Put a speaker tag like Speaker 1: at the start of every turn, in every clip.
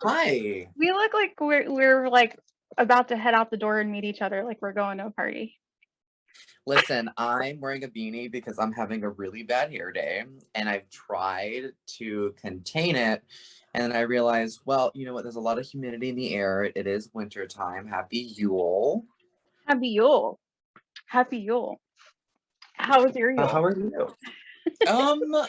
Speaker 1: Hi.
Speaker 2: We look like we're like about to head out the door and meet each other like we're going to a party.
Speaker 1: Listen, I'm wearing a beanie because I'm having a really bad hair day and I've tried to contain it. And then I realized, well, you know what? There's a lot of humidity in the air. It is winter time. Happy Yule.
Speaker 2: Happy Yule. Happy Yule. How was your
Speaker 1: How
Speaker 2: Yule?
Speaker 1: are you? Um,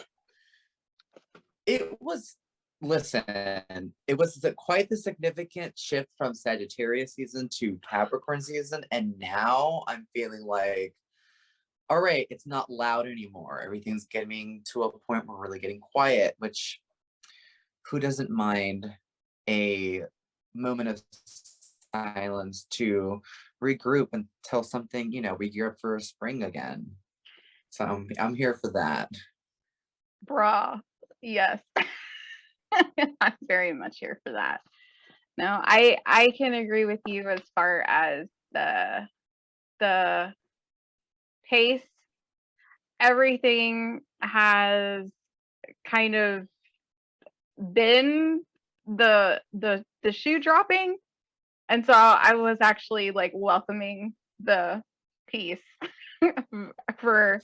Speaker 1: it was, listen, it was quite the significant shift from Sagittarius season to Capricorn season. And now I'm feeling like, all right, it's not loud anymore. Everything's getting to a point where we're really getting quiet, which who doesn't mind a moment of silence to regroup until something, we gear up for spring again. So I'm here for that.
Speaker 2: Bruh. Yes. I'm very much here for that. No, I can agree with you as far as the pace. Everything has kind of been the shoe dropping. And so I was actually like welcoming the peace for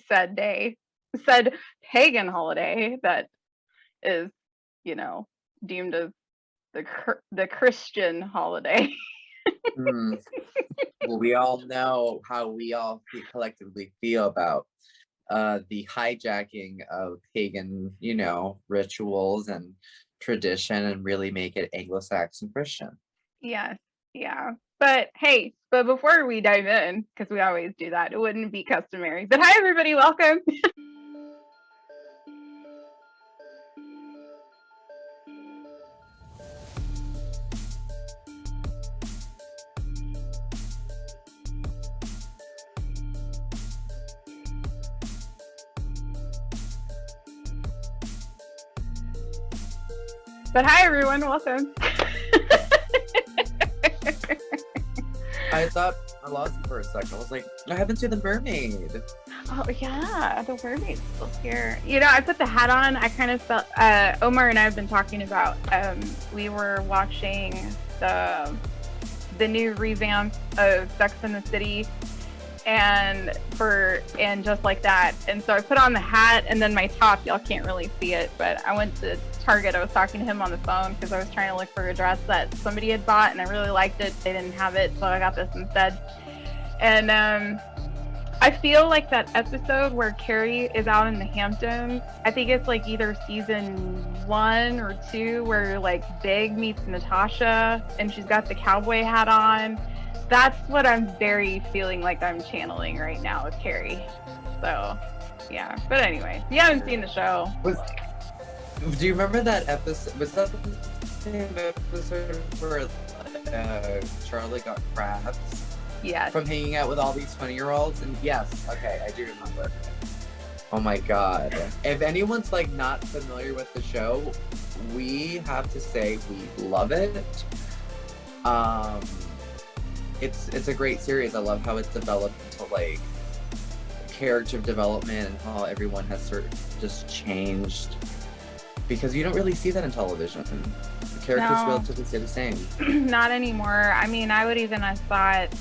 Speaker 2: said day, said pagan holiday that is, you know, deemed as the Christian holiday.
Speaker 1: Mm. Well, we all know how we all collectively feel about the hijacking of pagan, rituals and tradition and really make it Anglo-Saxon Christian.
Speaker 2: Yes, yeah. But hey, but before we dive in, because we always do that, it wouldn't be customary. But hi, everybody, welcome. But hi, everyone, welcome.
Speaker 1: I thought I lost you for a second. I was like, I haven't seen the mermaid.
Speaker 2: Oh yeah, the mermaid's still here. I put the hat on. I kind of felt Omar and I have been talking about. We were watching the new revamp of Sex and the City, and just like that. And so I put on the hat and then my top. Y'all can't really see it, but I went to Target. I was talking to him on the phone because I was trying to look for a dress that somebody had bought, and I really liked it. They didn't have it, so I got this instead. And I feel like that episode where Carrie is out in the Hamptons, I think it's like either season 1 or 2, where like Big meets Natasha and she's got the cowboy hat on. That's what I'm very feeling like I'm channeling right now with Carrie. So, yeah. But anyway, if you haven't seen the show.
Speaker 1: Do you remember that episode? Was that the same episode where Charlie got crabs?
Speaker 2: Yes.
Speaker 1: From hanging out with all these 20-year-olds? And yes, okay, I do remember. Oh my god. If anyone's like not familiar with the show, we have to say we love it. It's a great series. I love how it's developed into like character development and how everyone has sort of just changed. Because you don't really see that in television. The characters relatively stay the same.
Speaker 2: Not anymore. I mean, I would even have thought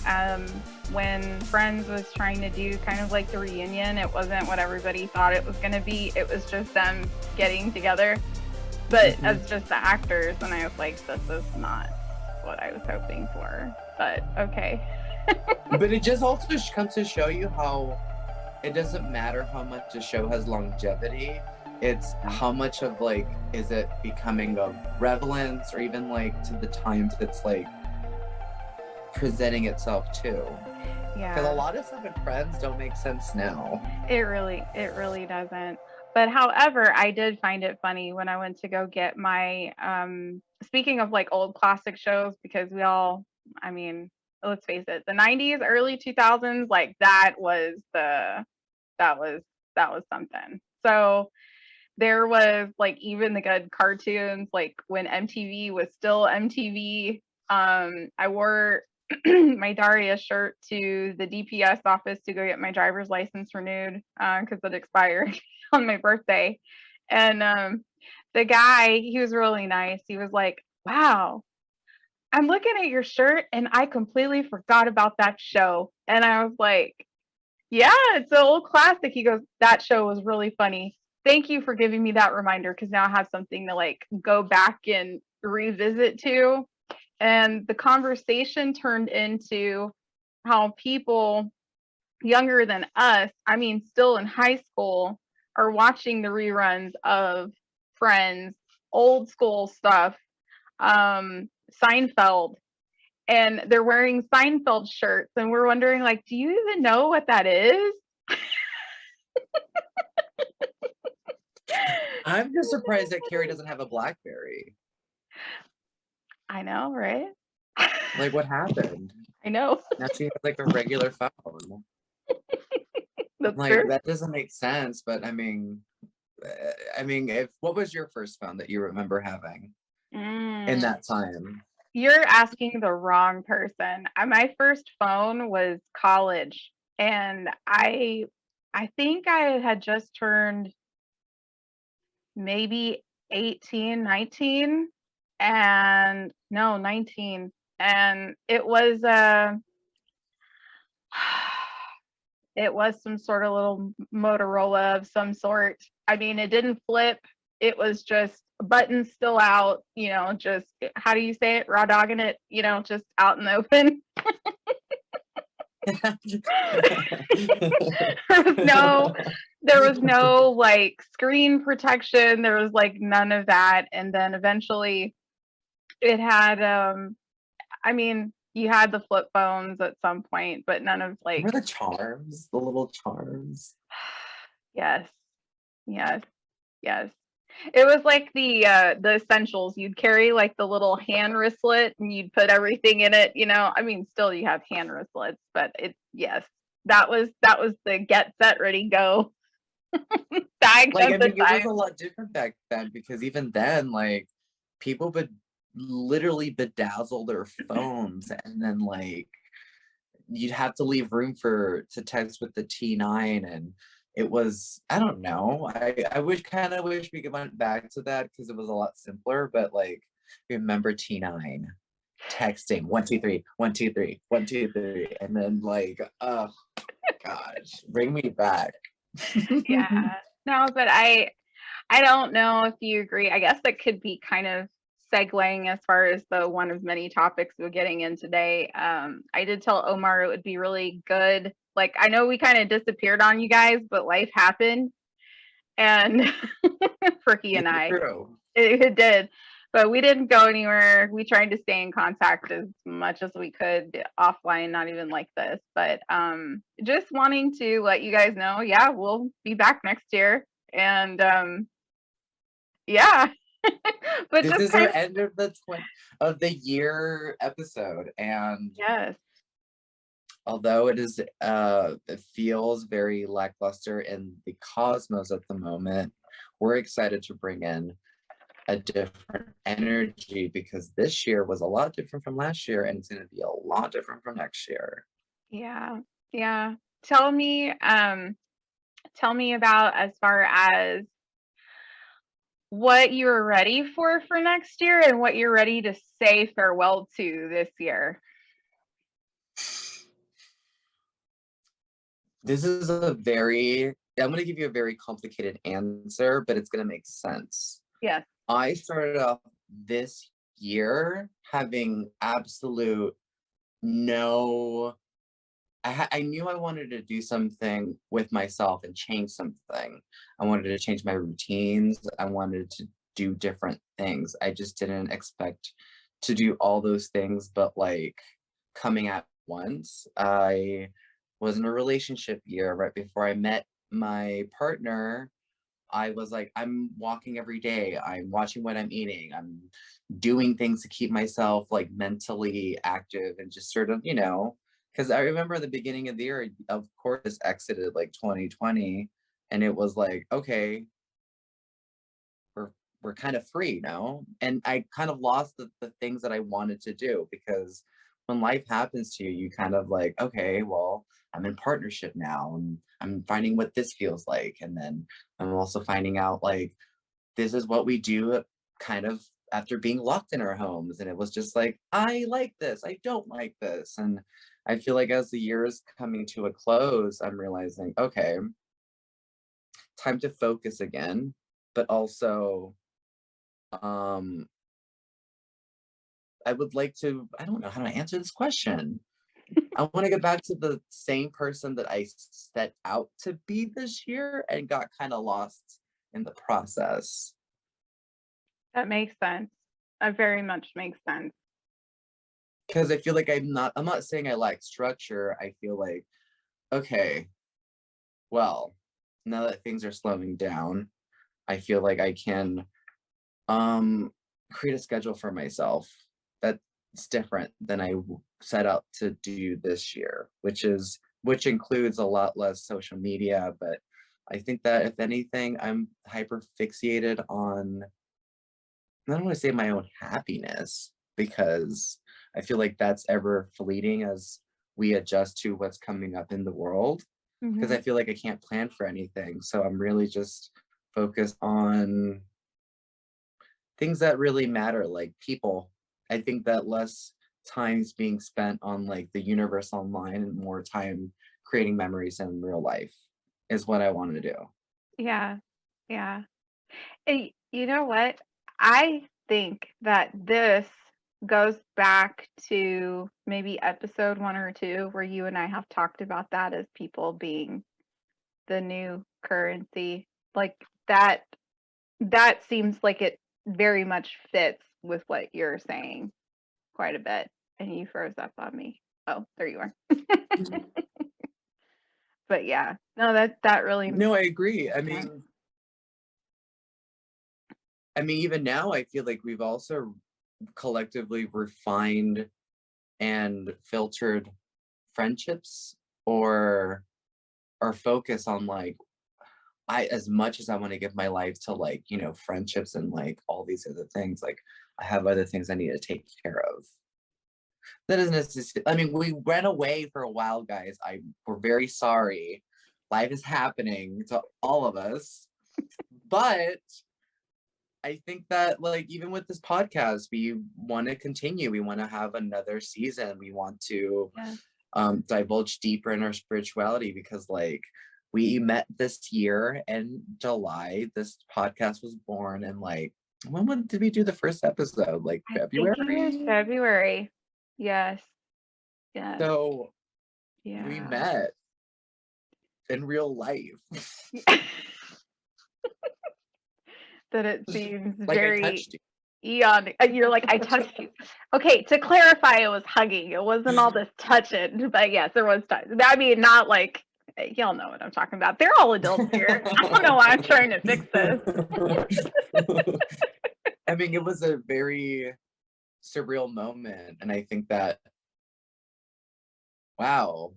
Speaker 2: when Friends was trying to do kind of like the reunion, it wasn't what everybody thought it was going to be. It was just them getting together, but as just the actors. And I was like, this is not what I was hoping for. But okay.
Speaker 1: But it just also comes to show you how it doesn't matter how much a show has longevity. It's how much of like is it becoming of relevance, or even like to the times it's like presenting itself to.
Speaker 2: Yeah.
Speaker 1: Because a lot of stuff in Friends don't make sense now.
Speaker 2: It really doesn't. But however, I did find it funny when I went to go get my speaking of like old classic shows, because we all, I mean, let's face it, the 90s, early 2000s, like that was something. So there was like even the good cartoons, like when MTV was still MTV. I wore my Daria shirt to the DPS office to go get my driver's license renewed because it expired on my birthday. And the guy, he was really nice. He was like, wow, I'm looking at your shirt and I completely forgot about that show. And I was like, yeah, it's an old classic. He goes, that show was really funny. Thank you for giving me that reminder because now I have something to like go back and revisit to. And the conversation turned into how people younger than us, I mean, still in high school, are watching the reruns of Friends, old school stuff, Seinfeld, and they're wearing Seinfeld shirts, and we're wondering, like, do you even know what that is?
Speaker 1: I'm just surprised that Carrie doesn't have a BlackBerry.
Speaker 2: I know, right?
Speaker 1: Like, what happened?
Speaker 2: I know.
Speaker 1: Now she has like a regular phone.
Speaker 2: That's
Speaker 1: Like,
Speaker 2: true.
Speaker 1: that doesn't make sense, but I mean, if what was your first phone that you remember having in
Speaker 2: Mm,
Speaker 1: that time?
Speaker 2: you're asking the wrong person. My first phone was college, and I think I had just turned maybe 18, 19, and no, 19. And it was some sort of little Motorola of some sort. I mean, it didn't flip. It was just buttons still out, just how do you say it? Raw dogging it, just out in the open. there was no there was no like screen protection. There was like none of that. And then eventually it had I mean, you had the flip phones at some point, but none of like
Speaker 1: Remember the charms, the little charms?
Speaker 2: yes, yes, yes. It was like the essentials. You'd carry like the little hand wristlet and you'd put everything in it, I mean, still you have hand wristlets, but yes. That was the get set ready go. Tag
Speaker 1: Like,
Speaker 2: at
Speaker 1: I
Speaker 2: the
Speaker 1: mean, it was
Speaker 2: time.
Speaker 1: a lot different back then because even then, like, people would literally bedazzle their phones and then like you'd have to leave room for to text with the T9 and it was I don't know. I wish kind of wish we could went back to that because it was a lot simpler, but like remember T9 texting 1 2 3 1 2 3 1 2 3 and then like oh gosh, bring me back.
Speaker 2: Yeah. No, but I don't know if you agree. I guess that could be kind of segueing as far as the one of many topics we're getting in today. I did tell Omar it would be really good. Like, I know we kind of disappeared on you guys, but life happened. And for he and
Speaker 1: It's
Speaker 2: I,
Speaker 1: true.
Speaker 2: it did. But we didn't go anywhere. We tried to stay in contact as much as we could offline, not even like this. But just wanting to let you guys know, yeah, we'll be back next year. And yeah, but
Speaker 1: This
Speaker 2: just
Speaker 1: is our
Speaker 2: kind of,
Speaker 1: end of the year episode, and
Speaker 2: yes,
Speaker 1: although it feels very lackluster in the cosmos at the moment, we're excited to bring in a different energy because this year was a lot different from last year, and it's going to be a lot different from next year.
Speaker 2: yeah, yeah. Tell me, tell me about as far as what you're ready for next year and what you're ready to say farewell to this year.
Speaker 1: This is I'm going to give you a very complicated answer, but it's going to make sense.
Speaker 2: Yes.
Speaker 1: I started off this year having absolute no I knew I wanted to do something with myself and change something. I wanted to change my routines. I wanted to do different things. I just didn't expect to do all those things, but like coming at once. I was in a relationship year right before I met my partner. I was like, I'm walking every day. I'm watching what I'm eating. I'm doing things to keep myself like mentally active and just sort of, because I remember at the beginning of the year, of course, exited like 2020, and it was like, okay, we're we're kind of free now. And I kind of lost the things that I wanted to do because when life happens to you, you kind of like, okay, well, I'm in partnership now and I'm finding what this feels like. And then I'm also finding out like this is what we do kind of after being locked in our homes, and it was just like, I like this, I don't like this. And I feel like as the year is coming to a close, I'm realizing, okay, time to focus again, but also um I would like to, I don't know how to answer this question. I want to get back to the same person that I set out to be this year and got kind of lost in the process.
Speaker 2: That makes sense. That very much makes sense.
Speaker 1: Because I feel like I'm not saying I lack structure. I feel like, okay, well, now that things are slowing down, I feel like I can um create a schedule for myself that's different than set out to do this year, which includes a lot less social media. But I think that if anything, I'm hyper fixated on, I don't want to say my own happiness, because I feel like that's ever fleeting as we adjust to what's coming up in the world. Because
Speaker 2: Hmm.
Speaker 1: I feel like I can't plan for anything. So I'm really just focused on things that really matter, like people. I think that less time's being spent on like the universe online and more time creating memories in real life is what I want to do.
Speaker 2: Yeah. Yeah. Hey, you know what? I think that this goes back to maybe episode 1 or 2 where you and I have talked about that as people being the new currency. Like that that seems like it very much fits with what you're saying quite a bit. And you froze up on me. Oh, there you are. But yeah, no, that really makes
Speaker 1: No, I agree.
Speaker 2: sense.
Speaker 1: I mean, even now, I feel like we've also collectively refined and filtered friendships, or our focus on like, as much as I want to give my life to like, friendships and like all these other things, like I have other things I need to take care of. That isn't necessarily, I mean, we ran away for a while, guys. We're very sorry. Life is happening to all of us. But I think that like even with this podcast, we want to continue. We want to have another season. We want to
Speaker 2: Yeah.
Speaker 1: divulge deeper in our spirituality, because like we met this year in July. This podcast was born in like, did we do the first episode? Like
Speaker 2: I think it was
Speaker 1: February?
Speaker 2: February. Yes. Yes.
Speaker 1: So we
Speaker 2: Yeah.
Speaker 1: met in real life.
Speaker 2: That it seems
Speaker 1: Like I
Speaker 2: very
Speaker 1: touched you.
Speaker 2: eon. You're like, I touched you. Okay, to clarify, it was hugging. It wasn't all this touching, but yes, there was touch. I mean, not like y'all know what I'm talking about. They're all adults here. I don't know why I'm trying to fix this.
Speaker 1: I mean, it was a very surreal moment. And I think that, wow,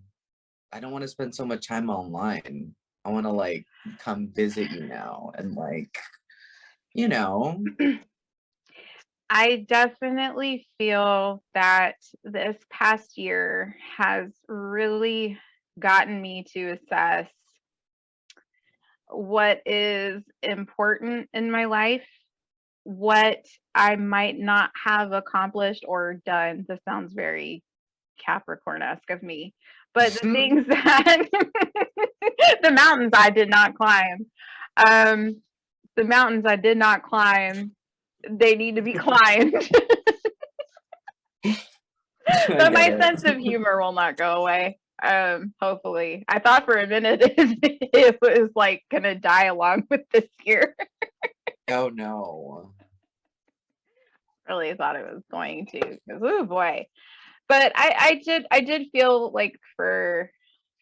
Speaker 1: I don't want to spend so much time online. I want to like come visit you now and like, you know,
Speaker 2: I definitely feel that this past year has really gotten me to assess what is important in my life, what I might not have accomplished or done. This sounds very Capricorn-esque of me, but the things that the mountains I did not climb, um, the mountains I did not climb, they need to be climbed.
Speaker 1: I
Speaker 2: But
Speaker 1: get
Speaker 2: my
Speaker 1: it.
Speaker 2: sense of humor will not go away. Hopefully. I thought for a minute it was like gonna die along with this year.
Speaker 1: Oh no.
Speaker 2: Really thought it was going to, because oh boy. But I did feel like for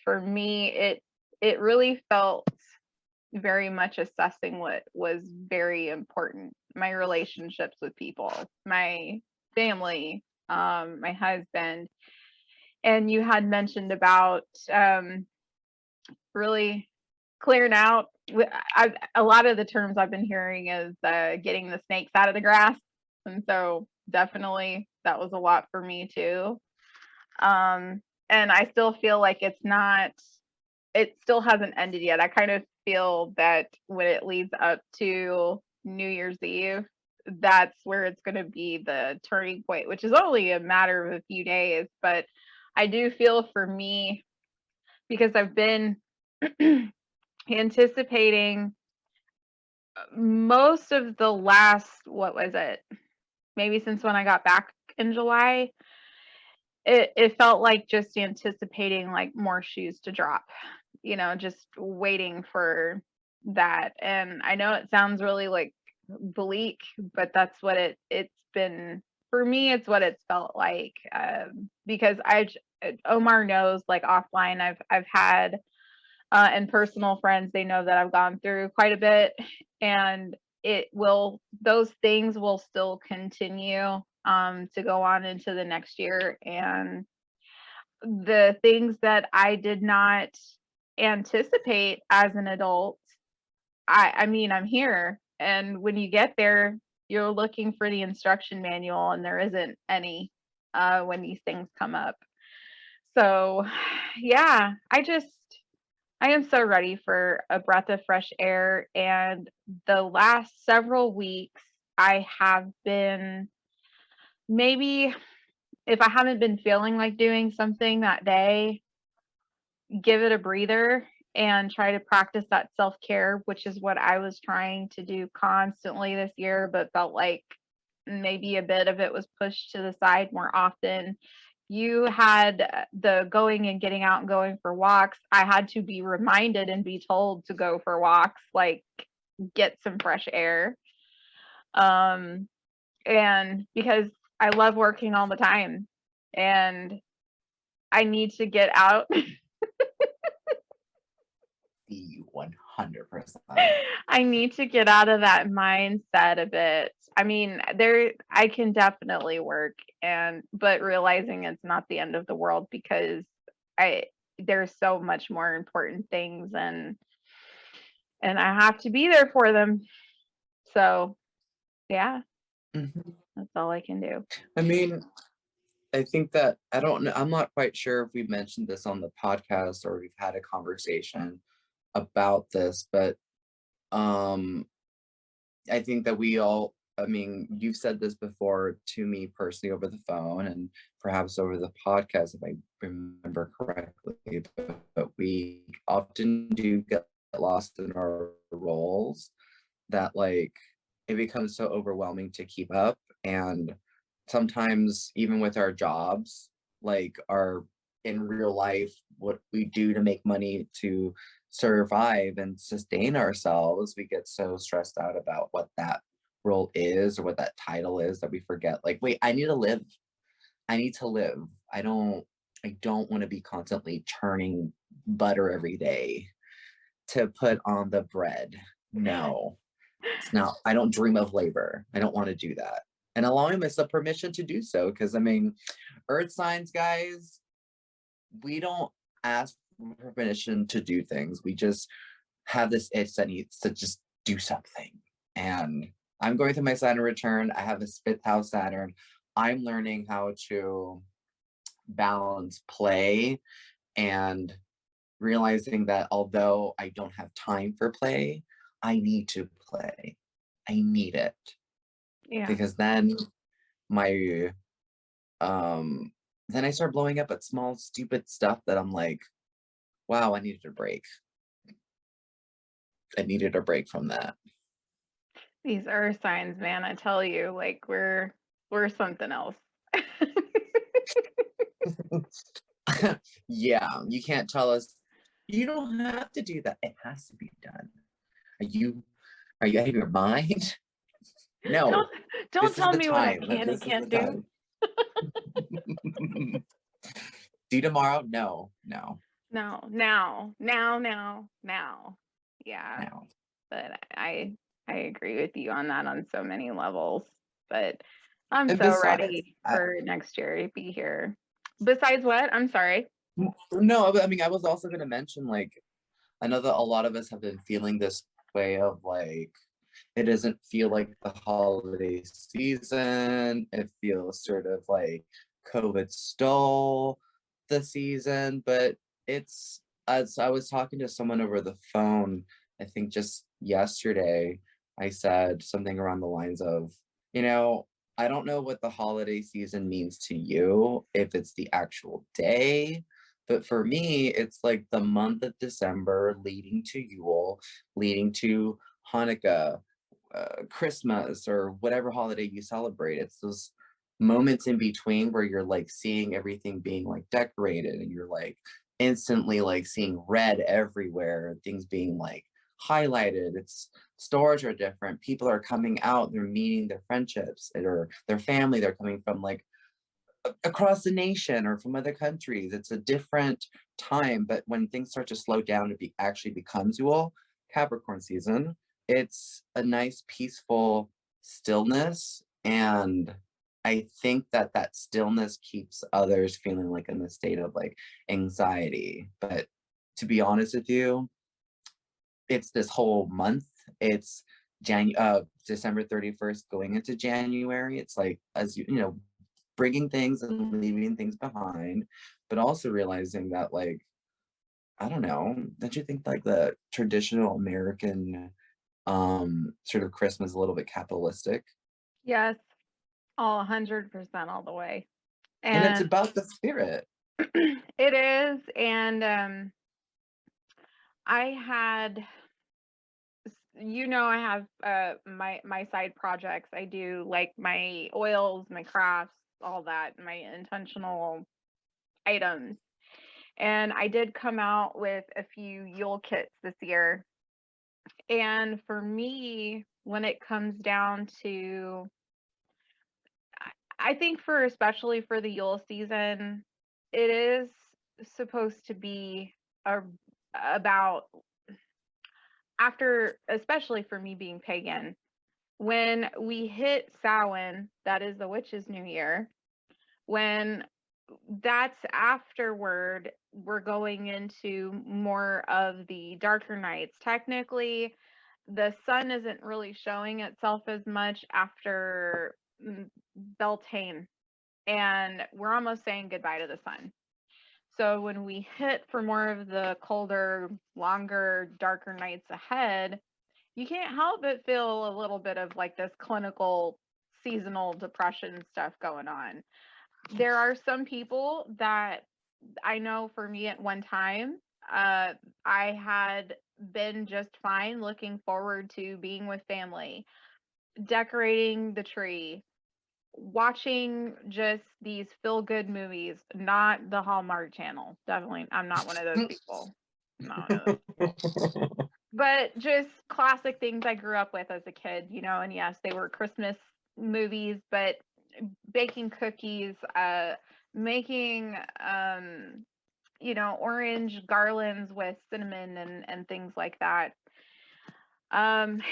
Speaker 2: me it really felt very much assessing what was very important. My relationships with people, my family, my husband. And you had mentioned about really clearing out. A lot of the terms I've been hearing is getting the snakes out of the grass, and so definitely that was a lot for me too. And I still feel like it's not. It still hasn't ended yet. I kind of feel that when it leads up to New Year's Eve, that's where it's going to be the turning point, which is only a matter of a few days. But I do feel for me, because I've been anticipating most of the last, what was it? Maybe since when I got back in July, it felt like just anticipating like more shoes to drop, just waiting for that. And I know it sounds really like bleak, but that's what it's been for me. It's what it's felt like, because Omar knows, like offline, I've had and personal friends, they know that I've gone through quite a bit, and those things will still continue to go on into the next year. And the things that I did not anticipate as an adult, I mean, I'm here. And when you get there, you're looking for the instruction manual, and there isn't any when these things come up. So, yeah, I am so ready for a breath of fresh air. And the last several weeks, I have been, maybe if I haven't been feeling like doing something that day, give it a breather and try to practice that self care, which is what I was trying to do constantly this year, but felt like maybe a bit of it was pushed to the side more often. You had the going and getting out and going for walks. I had to be reminded and be told to go for walks, like get some fresh air. Um, and because I love working all the time, and I need to get out.
Speaker 1: You 100%.
Speaker 2: I need to get out of that mindset a bit. I mean, I can definitely work, but realizing it's not the end of the world, because I there's so much more important things, and I have to be there for them. So, yeah,
Speaker 1: Mhm.
Speaker 2: that's all I can do.
Speaker 1: I mean, I think that I don't know. I'm not quite sure if we mentioned this on the podcast or we've had a conversation about this, but um I think that we all, I mean, you've said this before to me personally over the phone and perhaps over the podcast, if I remember correctly, but we often do get lost in our roles that like it becomes so overwhelming to keep up. And sometimes, even with our jobs, like our in real life, what we do to make money to survive and sustain ourselves, we get so stressed out about what that role is or what that title is that we forget, like, wait, I need to live. I need to live. I don't want to be constantly churning butter every day to put on the bread. No, it's not. I don't dream of labor. I don't want to do that. And allowing myself permission to do so. Because I mean, earth signs, guys, we don't ask for permission to do things. We just have this itch that needs to just do something. And I'm going through my Saturn return. I have a fifth house Saturn. I'm learning how to balance play and realizing that although I don't have time for play, I need to play. I need it
Speaker 2: Yeah.
Speaker 1: because my then I start blowing up at small stupid stuff that I'm like, wow, I needed a break. I needed a break from that.
Speaker 2: These earth signs, man, I tell you, like we're something else.
Speaker 1: Yeah, you can't tell us you don't have to do that. It has to be done. Are you are you out of your mind?
Speaker 2: Don't
Speaker 1: No,
Speaker 2: don't
Speaker 1: this is
Speaker 2: tell
Speaker 1: the
Speaker 2: me what I
Speaker 1: time.
Speaker 2: can and
Speaker 1: This is the
Speaker 2: can't do.
Speaker 1: time. Do tomorrow? No, no,
Speaker 2: No, now. Yeah,
Speaker 1: no.
Speaker 2: but I agree with you on that on so many levels. But I'm
Speaker 1: And
Speaker 2: so
Speaker 1: besides,
Speaker 2: ready for next year to be here. Besides what? I'm sorry.
Speaker 1: no, I mean, I was also going to mention, like, I know that a lot of us have been feeling this way of like, it doesn't feel like the holiday season. It feels sort of like COVID stole the season, but it's, as I was talking to someone over the phone, I think just yesterday, I said something around the lines of, You know, I don't know what the holiday season means to you, if it's the actual day, but for me, it's like the month of December leading to Yule, leading to Hanukkah, Christmas, or whatever holiday you celebrate. It's those moments in between where you're like seeing everything being like decorated and you're like instantly like seeing red everywhere, things being like highlighted. It's stores are different. People are coming out, they're meeting their friendships or their family. They're coming from like across the nation or from other countries. It's a different time. But when things start to slow down, it actually becomes Yule, Capricorn season. It's a nice, peaceful stillness. And I think that that stillness keeps others feeling like in a state of like anxiety. But to be honest with you, it's this whole month. It's December 31st going into January. It's like, as you know, bringing things and leaving things behind, but also realizing that, like, I don't know, don't you think like the traditional American sort of Christmas is a little bit capitalistic?
Speaker 2: Yes, all 100% all the way.
Speaker 1: And it's
Speaker 2: And
Speaker 1: about the spirit.
Speaker 2: it is. And I had, I have my side projects. I do like my oils, my crafts, all that, my intentional items. And I did come out with a few Yule kits this year. And for me, when it comes down to, I think for especially for the Yule season, it is supposed to be a, about after, especially for me being pagan, when we hit Samhain, that is the witch's new year, when that's afterward, we're going into more of the darker nights. Technically, the sun isn't really showing itself as much after Beltane, and we're almost saying goodbye to the sun. So when we hit for more of the colder, longer, darker nights ahead, you can't help but feel a little bit of like this clinical seasonal depression stuff going on. There are some people that I know for me at one time, I had been just fine looking forward to being with family, decorating the tree, watching just these feel good movies, not the Hallmark Channel. Definitely, I'm not one of those people. I'm not one of those people. But just classic things I grew up with as a kid, and yes, they were Christmas movies, but baking cookies, making orange garlands with cinnamon and things like that. And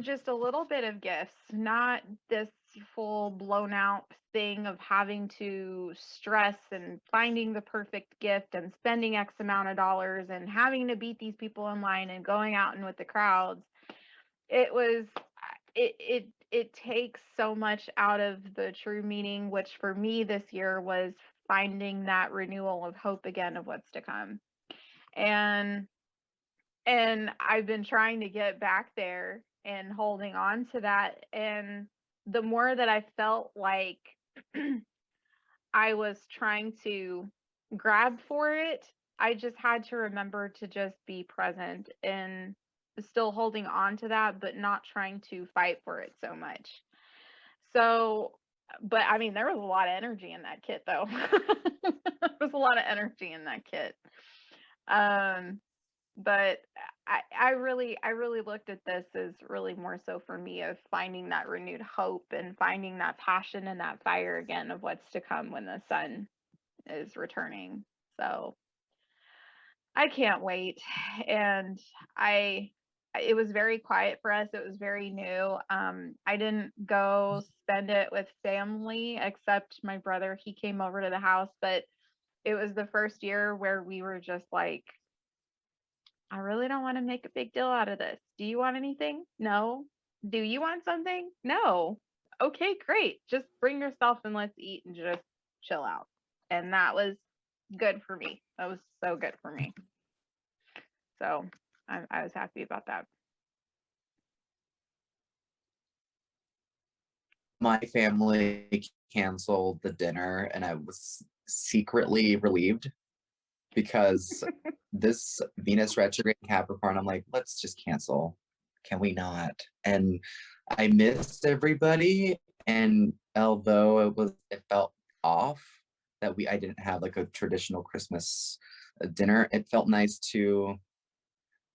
Speaker 2: just a little bit of gifts, not this full blown out thing of having to stress and finding the perfect gift and spending X amount of dollars and having to beat these people in line and going out and with the crowds. It was it takes so much out of the true meaning, which for me this year was finding that renewal of hope again of what's to come. And I've been trying to get back there and holding on to that. And the more that I felt like I was trying to grab for it, I just had to remember to just be present and still holding on to that, but not trying to fight for it so much. So, but I mean, there was a lot of energy in that kit, though. There was a lot of energy in that kit. But I really looked at this as really more so for me of finding that renewed hope and finding that passion and that fire again of what's to come when the sun is returning. So I can't wait. And it was very quiet for us. It was very new. I didn't go spend it with family except my brother. He came over to the house, but it was the first year where we were just like, I really don't want to make a big deal out of this. Do you want anything? No. Do you want something? No. Okay, great. Just bring yourself and let's eat and just chill out. And that was good for me. That was so good for me. So I was happy about that.
Speaker 1: my family canceled the dinner, and I was secretly relieved because this Venus retrograde Capricorn, I'm like, let's just cancel. Can we not? And I missed everybody. And although it felt off that I didn't have like a traditional Christmas dinner, it felt nice to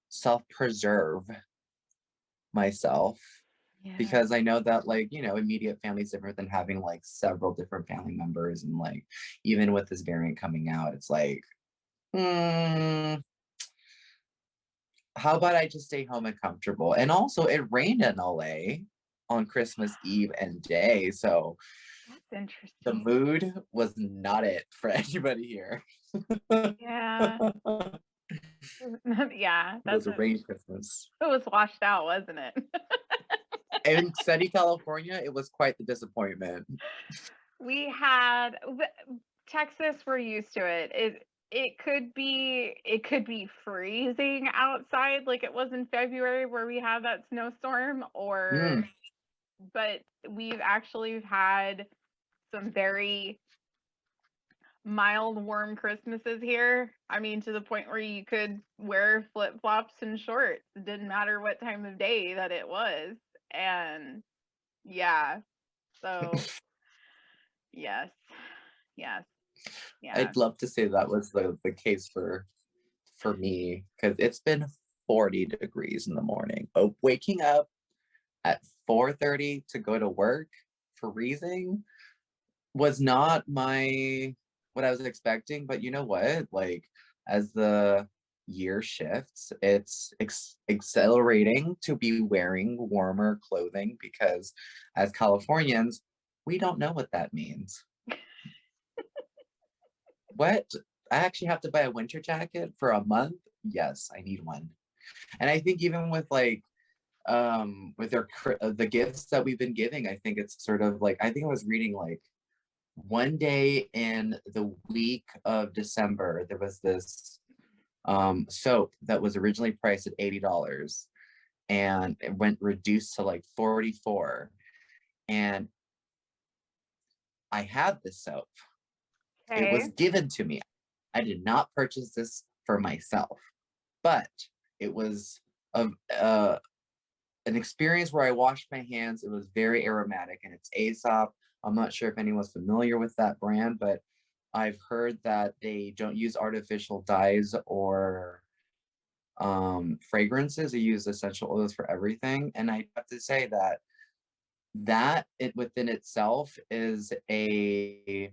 Speaker 1: self-preserve myself
Speaker 2: Yeah.
Speaker 1: because I know that like, immediate family is different than having like several different family members. And like, even with this variant coming out, it's like, how about I just stay home and comfortable? And also, it rained in LA on Christmas Eve and day. So
Speaker 2: That's
Speaker 1: the
Speaker 2: interesting.
Speaker 1: mood was not it for anybody here.
Speaker 2: Yeah. Yeah,
Speaker 1: It was a rain Christmas.
Speaker 2: it was washed out, wasn't it?
Speaker 1: In sunny California, it was quite the disappointment.
Speaker 2: We had Texas, we're used to it. It could be freezing outside like it was in February where we had that snowstorm, or but we've had some very mild, warm Christmases here. I mean, to the point where you could wear flip-flops and shorts. It didn't matter what time of day that it was. And yeah, so yes, yes, yeah.
Speaker 1: I'd love to say that was the case for me because it's been 40 degrees in the morning. Oh, waking up at 4:30 to go to work, freezing, was not what I was expecting. But you know what? Like, as the year shifts, it's accelerating to be wearing warmer clothing because as Californians, we don't know what that means. What? I actually have to buy a winter jacket for a month? Yes, I need one. And I think even with like with the gifts that we've been giving, I think it's sort of like, I think I was reading like one day in the week of December there was this soap that was originally priced at $80 and it went reduced to like 44, and I had this soap. It was
Speaker 2: Okay.
Speaker 1: given to me. I did not purchase this for myself, but it was of an experience where I washed my hands. It was very aromatic, and it's Aesop. I'm not sure if anyone's familiar with that brand, but I've heard that they don't use artificial dyes or fragrances. They use essential oils for everything. And I have to say that it within itself is a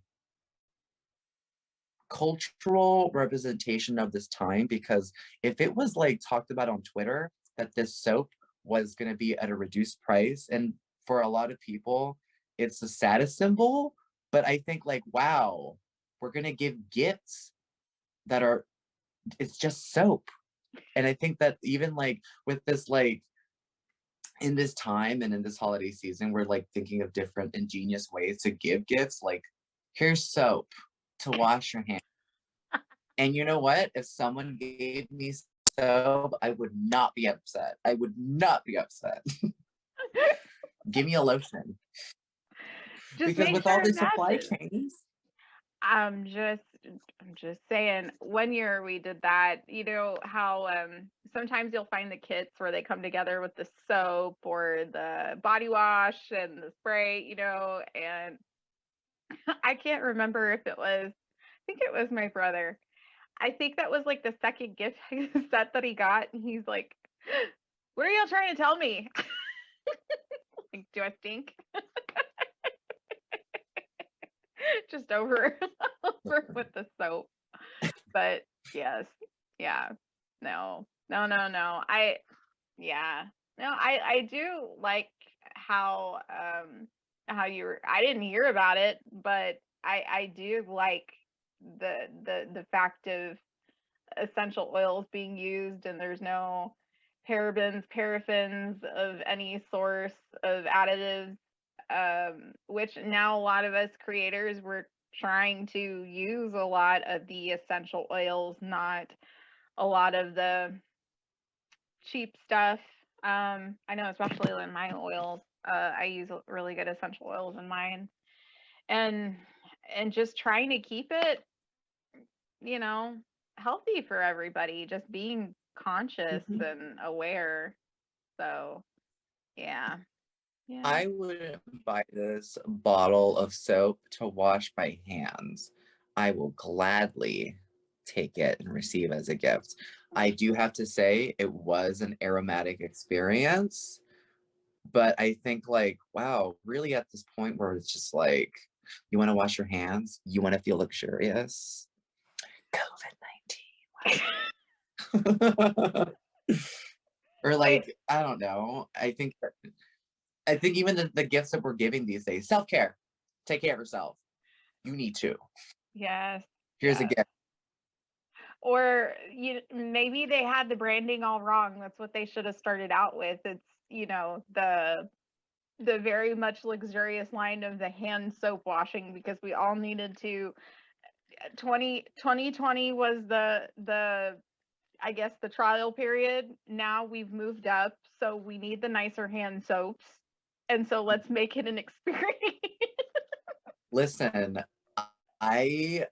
Speaker 1: cultural representation of this time, because if it was like talked about on Twitter that this soap was going to be at a reduced price, and for a lot of people it's the saddest symbol, but I think like, wow, we're going to give gifts that are, it's just soap. And I think that even like with this, like in this time and in this holiday season, we're like thinking of different ingenious ways to give gifts, like here's soap to wash your hands. And you know what? If someone gave me soap, I would not be upset. I would not be upset. Give me a lotion.
Speaker 2: Just
Speaker 1: Because
Speaker 2: make
Speaker 1: with all
Speaker 2: sure it
Speaker 1: these supply
Speaker 2: matches.
Speaker 1: chains,
Speaker 2: I'm just saying, one year we did that. You know how sometimes you'll find the kits where they come together with the soap or the body wash and the spray, and I can't remember if it was, I think it was my brother. I think that was like the second gift set that he got, and he's like, "What are y'all trying to tell me? Like, do I stink?" Just over with the soap. But yes, yeah, no, no, no, no. Yeah, no, I do like how you were. I didn't hear about it, but I do like the fact of essential oils being used, and there's no parabens, paraffins of any source of additives, which now a lot of us creators, we're trying to use a lot of the essential oils, not a lot of the cheap stuff. I know, especially in my oils. I use really good essential oils in mine, and just trying to keep it, you know, healthy for everybody. Just being conscious
Speaker 1: Mhm.
Speaker 2: and aware. So yeah, yeah.
Speaker 1: I wouldn't buy this bottle of soap to wash my hands. I will gladly take it and receive as a gift. I do have to say it was an aromatic experience, but I think like, wow, really at this point where it's just like, you want to wash your hands, you want to feel luxurious. COVID-19. Or
Speaker 2: I
Speaker 1: like, I don't know. I think even the gifts that we're giving these days, self-care. Take care of yourself. You need to.
Speaker 2: Yes,
Speaker 1: Here's a
Speaker 2: yes.
Speaker 1: gift.
Speaker 2: Or maybe they had the branding all wrong. That's what they should have started out with. It's, the very much luxurious line of the hand soap washing, because we all needed to 2020 was the I guess the trial period. Now we've moved up, so we need the nicer hand soaps. And so let's make it an experience.
Speaker 1: Listen, I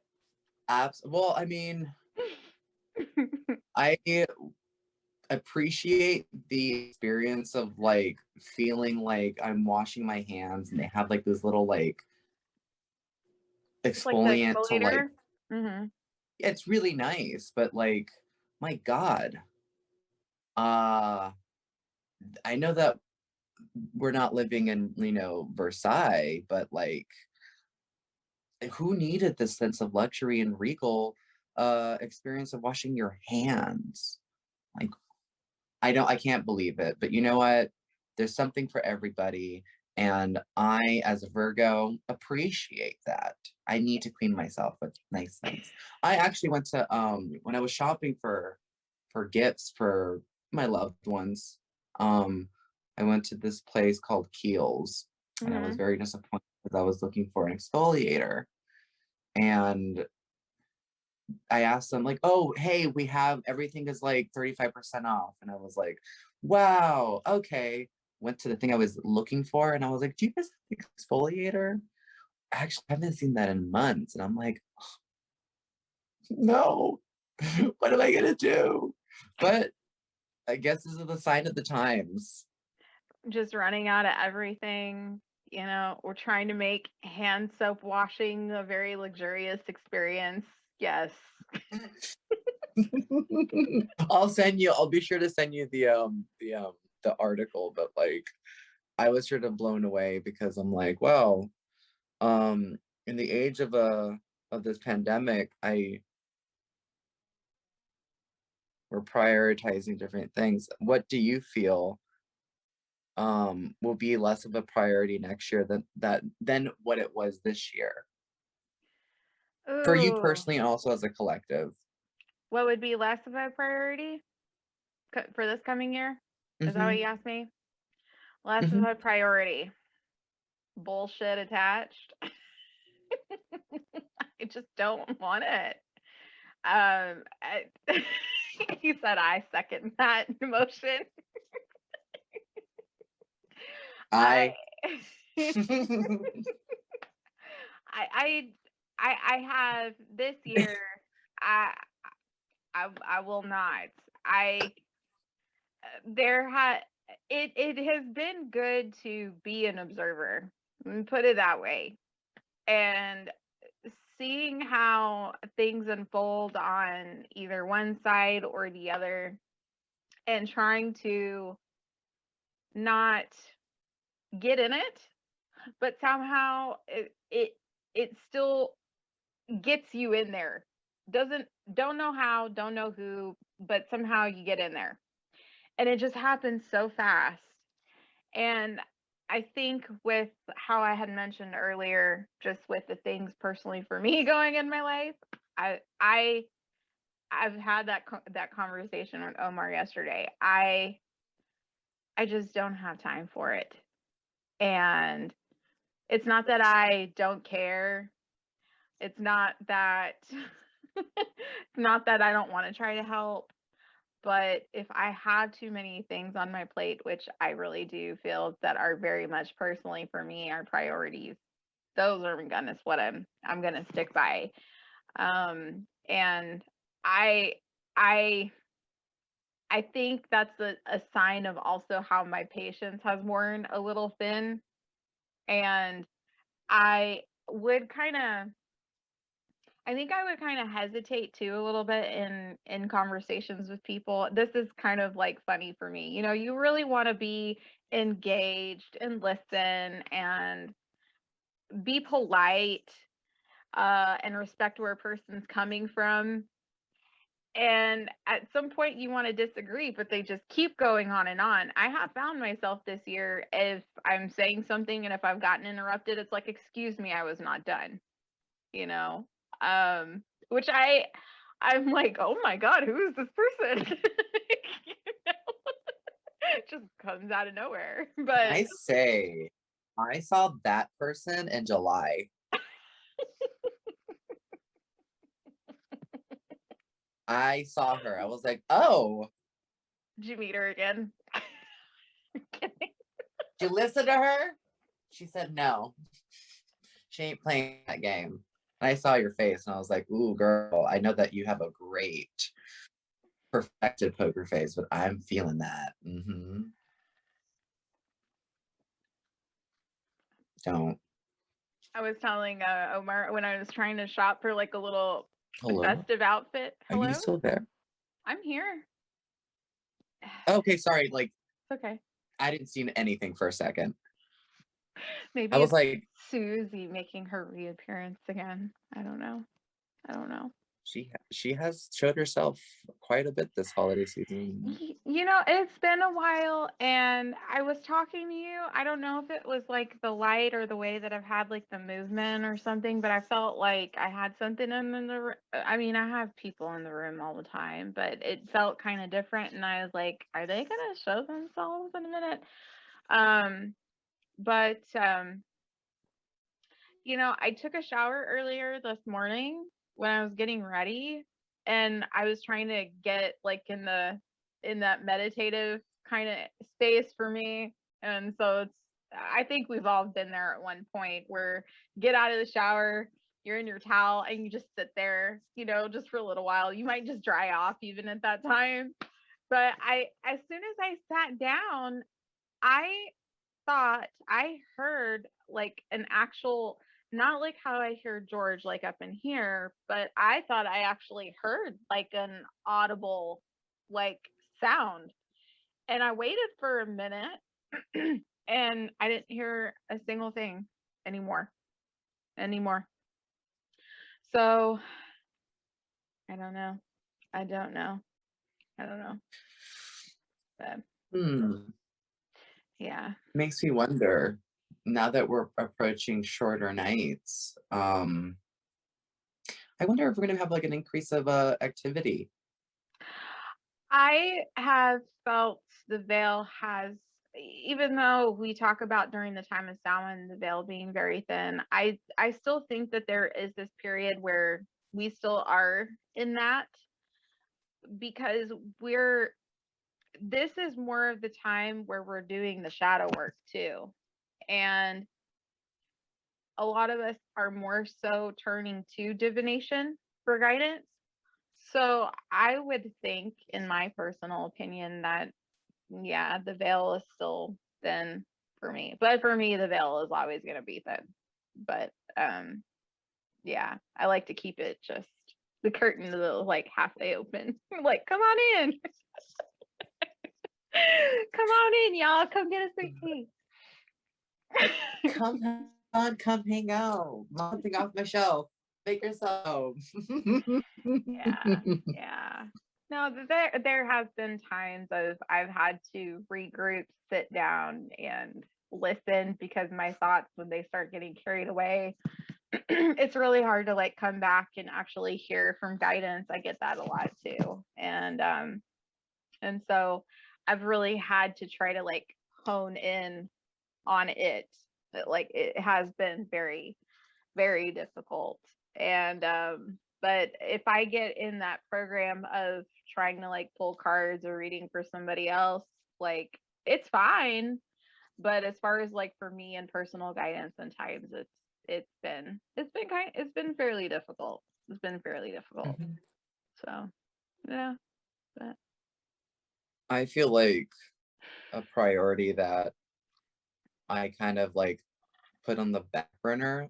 Speaker 1: well, I mean, I appreciate the experience of like feeling like I'm washing my hands and they have like this little like
Speaker 2: It's like the
Speaker 1: exfoliant to like
Speaker 2: exfoliator. Hmm.
Speaker 1: it's really nice, but like my God. Uh I know that we're not living in, Versailles, but like who needed this sense of luxury and regal experience of washing your hands? Like I can't believe it, but you know what? There's something for everybody. And I, as a Virgo, appreciate that. I need to clean myself with nice things. I actually went to when I was shopping for gifts for my loved ones, um, I went to this place called Kiehl's and I was
Speaker 2: Hmm.
Speaker 1: very disappointed because I was looking for an exfoliator. And I asked them like, "Oh, hey, we have everything is like 35% off." And I was like, "Wow, okay." Went to the thing I was looking for and I was like, "Do you guys have an exfoliator?" Actually, I haven't seen that in months. And I'm like, "No. What am I gonna do?" But I guess this is the sign of the times.
Speaker 2: Just running out of everything. We're trying to make hand soap washing a very luxurious experience. Yes.
Speaker 1: I'll be sure to send you the article, but like I was sort of blown away because I'm like, wow, um in the age of this pandemic, I we're prioritizing different things. What do you feel will be less of a priority next year than what it was this year? For you
Speaker 2: Ooh,
Speaker 1: personally and also as a collective.
Speaker 2: what would be less of a priority for this coming year? Is that what
Speaker 1: Mm-hmm.
Speaker 2: you asked me? Less of
Speaker 1: Mm-hmm.
Speaker 2: a priority. Bullshit attached. I just don't want it. I, he said I second that emotion. I
Speaker 1: I
Speaker 2: I I have this year. I I will not. I there had it has been good to be an observer. Put it that way. And seeing how things unfold on either one side or the other, and trying to not get in it, but somehow it still gets you in there. Doesn't Don't know how, don't know who, but somehow you get in there. And it just happens so fast. And I think with how I had mentioned earlier, just with the things personally for me going in my life, I I've had that conversation with Omar yesterday. I just don't have time for it. And it's not that I don't care. It's not that it's not that I don't want to try to help, But if I have too many things on my plate, which I really do feel that are very much personally for me, are priorities, those are gonna what I'm gonna stick by. And I I I think that's a sign of also how my patience has worn a little thin. And I would kind of I think I would kind of hesitate too a little bit in conversations with people. This is kind of like funny for me. You know, you really want to be engaged and listen and be polite and respect where a person's coming from. And at some point you want to disagree, but they just keep going on and on. I have found myself this year, if I'm saying something and if I've gotten interrupted, it's like, excuse me, I was not done, you know? Which I'm like, oh my God, who is this person? You know? It just comes out of nowhere. But
Speaker 1: I say, I saw that person in July. I saw her. I was like, oh,
Speaker 2: did you meet her again?
Speaker 1: did you listen to her? She said no. She ain't playing that game. And I saw your face and I was like, ooh, girl, I know that you have a great perfected poker face, but I'm feeling that. Don't.
Speaker 2: I was telling Omar when I was trying to shop for like a little
Speaker 1: Hello?
Speaker 2: festive outfit.
Speaker 1: Are you
Speaker 2: Hello?
Speaker 1: still there?
Speaker 2: I'm here.
Speaker 1: Okay, sorry. Like,
Speaker 2: It's okay.
Speaker 1: I didn't see anything for a second.
Speaker 2: Maybe
Speaker 1: I was
Speaker 2: it's
Speaker 1: like,
Speaker 2: Susie making her reappearance again. I don't know.
Speaker 1: she has showed herself quite a bit this holiday season.
Speaker 2: You know, it's been a while, and I was talking to you. I don't know if it was like the light or the way that I've had like the movement or something, but I felt like I had something in the. I mean, I have people in the room all the time, but it felt kind of different, and I was like, are they gonna show themselves in a minute? But you know, I took a shower earlier this morning when I was getting ready, and I was trying to get like in that meditative kind of space for me. And so I think we've all been there at one point where get out of the shower, you're in your towel and you just sit there, you know, just for a little while. You might just dry off even at that time. But as soon as I sat down, I thought I heard like an actual, not like how I hear George like up in here, but I thought I actually heard like an audible like sound. And I waited for a minute and I didn't hear a single thing anymore. So I don't know. I don't know. But yeah.
Speaker 1: Makes me wonder, now that we're approaching shorter nights, I wonder if we're gonna have like an increase of activity.
Speaker 2: I have felt the veil has, even though we talk about during the time of Samhain, the veil being very thin, I still think that there is this period where we still are in that, because this is more of the time where we're doing the shadow work too. And a lot of us are more so turning to divination for guidance. So I would think, in my personal opinion, that yeah, the veil is still thin for me. But for me, the veil is always going to be thin. But yeah, I like to keep it just the curtain a little like halfway open. Like, come on in. Come on in, y'all. Come get a sweet tea.
Speaker 1: Come on, come hang out. Something off my shelf. Make yourself.
Speaker 2: Yeah. No, there has been times I've had to regroup, sit down, and listen, because my thoughts, when they start getting carried away, it's really hard to like come back and actually hear from guidance. I get that a lot too. And so I've really had to try to like hone in on it. Like, it has been very, very difficult. And But if I get in that program of trying to like pull cards or reading for somebody else, like it's fine. But as far as like for me and personal guidance and times, it's been fairly difficult. It's been fairly difficult.
Speaker 1: Mhm.
Speaker 2: So yeah, but
Speaker 1: I feel like a priority that I kind of like put on the back burner.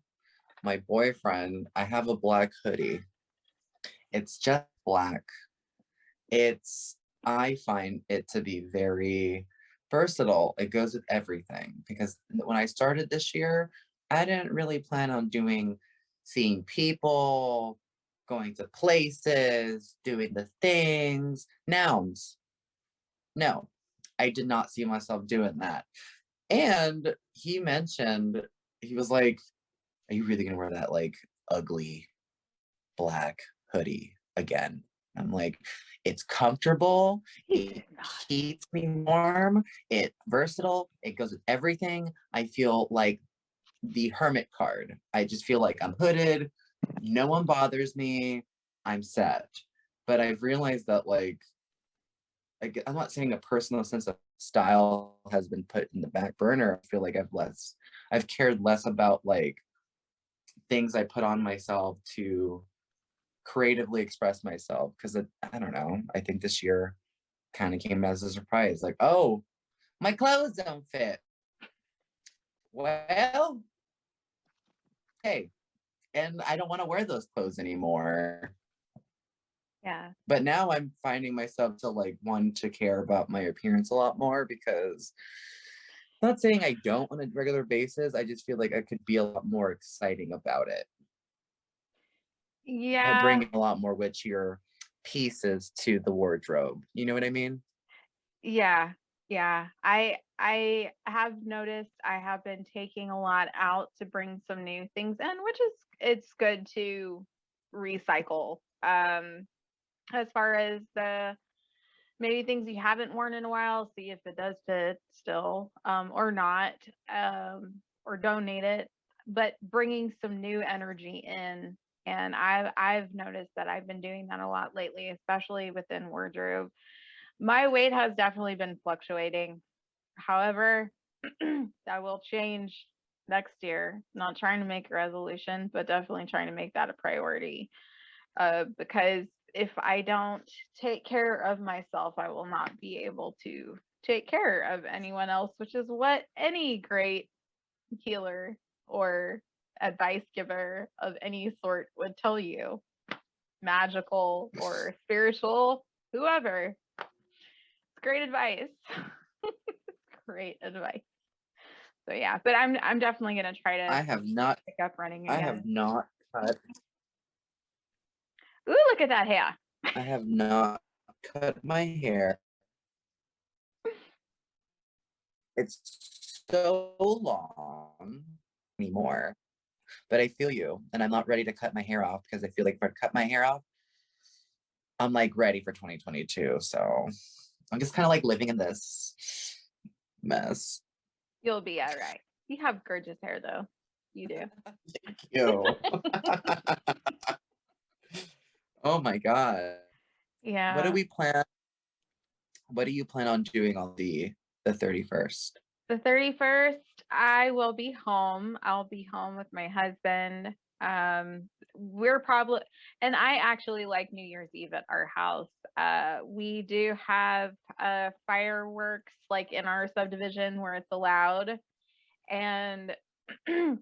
Speaker 1: My boyfriend, I have a black hoodie. It's just black. I find it to be very versatile. It goes with everything because when I started this year, I didn't really plan on seeing people, going to places, doing the things, nouns. No, I did not see myself doing that. And he mentioned, he was like, "Are you really gonna wear that like ugly black hoodie again?" I'm like, "It's comfortable,
Speaker 2: he did
Speaker 1: it
Speaker 2: not.
Speaker 1: keeps me warm, it's versatile, it goes with everything. I feel like the hermit card. I just feel like I'm hooded, no one bothers me, I'm set." But I've realized that like I'm not saying a personal sense of style has been put in the back burner. I feel like I've cared less about like things I put on myself to creatively express myself because I don't know. I think this year kind of came as a surprise. Like, oh, my clothes don't fit. Well, hey, and I don't want to wear those clothes anymore.
Speaker 2: Yeah.
Speaker 1: But now I'm finding myself to like want to care about my appearance a lot more because not saying I don't on a regular basis. I just feel like I could be a lot more exciting about it. I
Speaker 2: Yeah.
Speaker 1: bring a lot more witchier pieces to the wardrobe. You know what I mean?
Speaker 2: Yeah. Yeah. I have noticed I have been taking a lot out to bring some new things in, which is it's good to recycle. As far as the maybe things you haven't worn in a while, see if it does fit still, or not, or donate it. But bringing some new energy in, and I've noticed that I've been doing that a lot lately, especially within wardrobe. My weight has definitely been fluctuating. However, that will change next year. Not trying to make a resolution, but definitely trying to make that a priority. Because if I don't take care of myself, I will not be able to take care of anyone else, which is what any great healer or advice giver of any sort would tell you, magical or spiritual, whoever. It's great advice. Great advice. So yeah, but I'm definitely gonna try to
Speaker 1: I have not
Speaker 2: pick up running
Speaker 1: I have
Speaker 2: again.
Speaker 1: not cut
Speaker 2: Ooh, look at that hair.
Speaker 1: I have not cut my hair. It's so long anymore. But I feel you. And I'm not ready to cut my hair off because I feel like if I cut my hair off, I'm like ready for 2022. So I'm just kind of like living in this mess.
Speaker 2: You'll be all right. You have gorgeous hair though. You do.
Speaker 1: Thank you. Oh my God. What do
Speaker 2: Yeah.
Speaker 1: we plan? What do you plan on doing on the 31st?
Speaker 2: The 31st, I will be home. I'll be home with my husband. We're probably, and I actually like New Year's Eve at our house. We do have fireworks like in our subdivision where it's allowed. And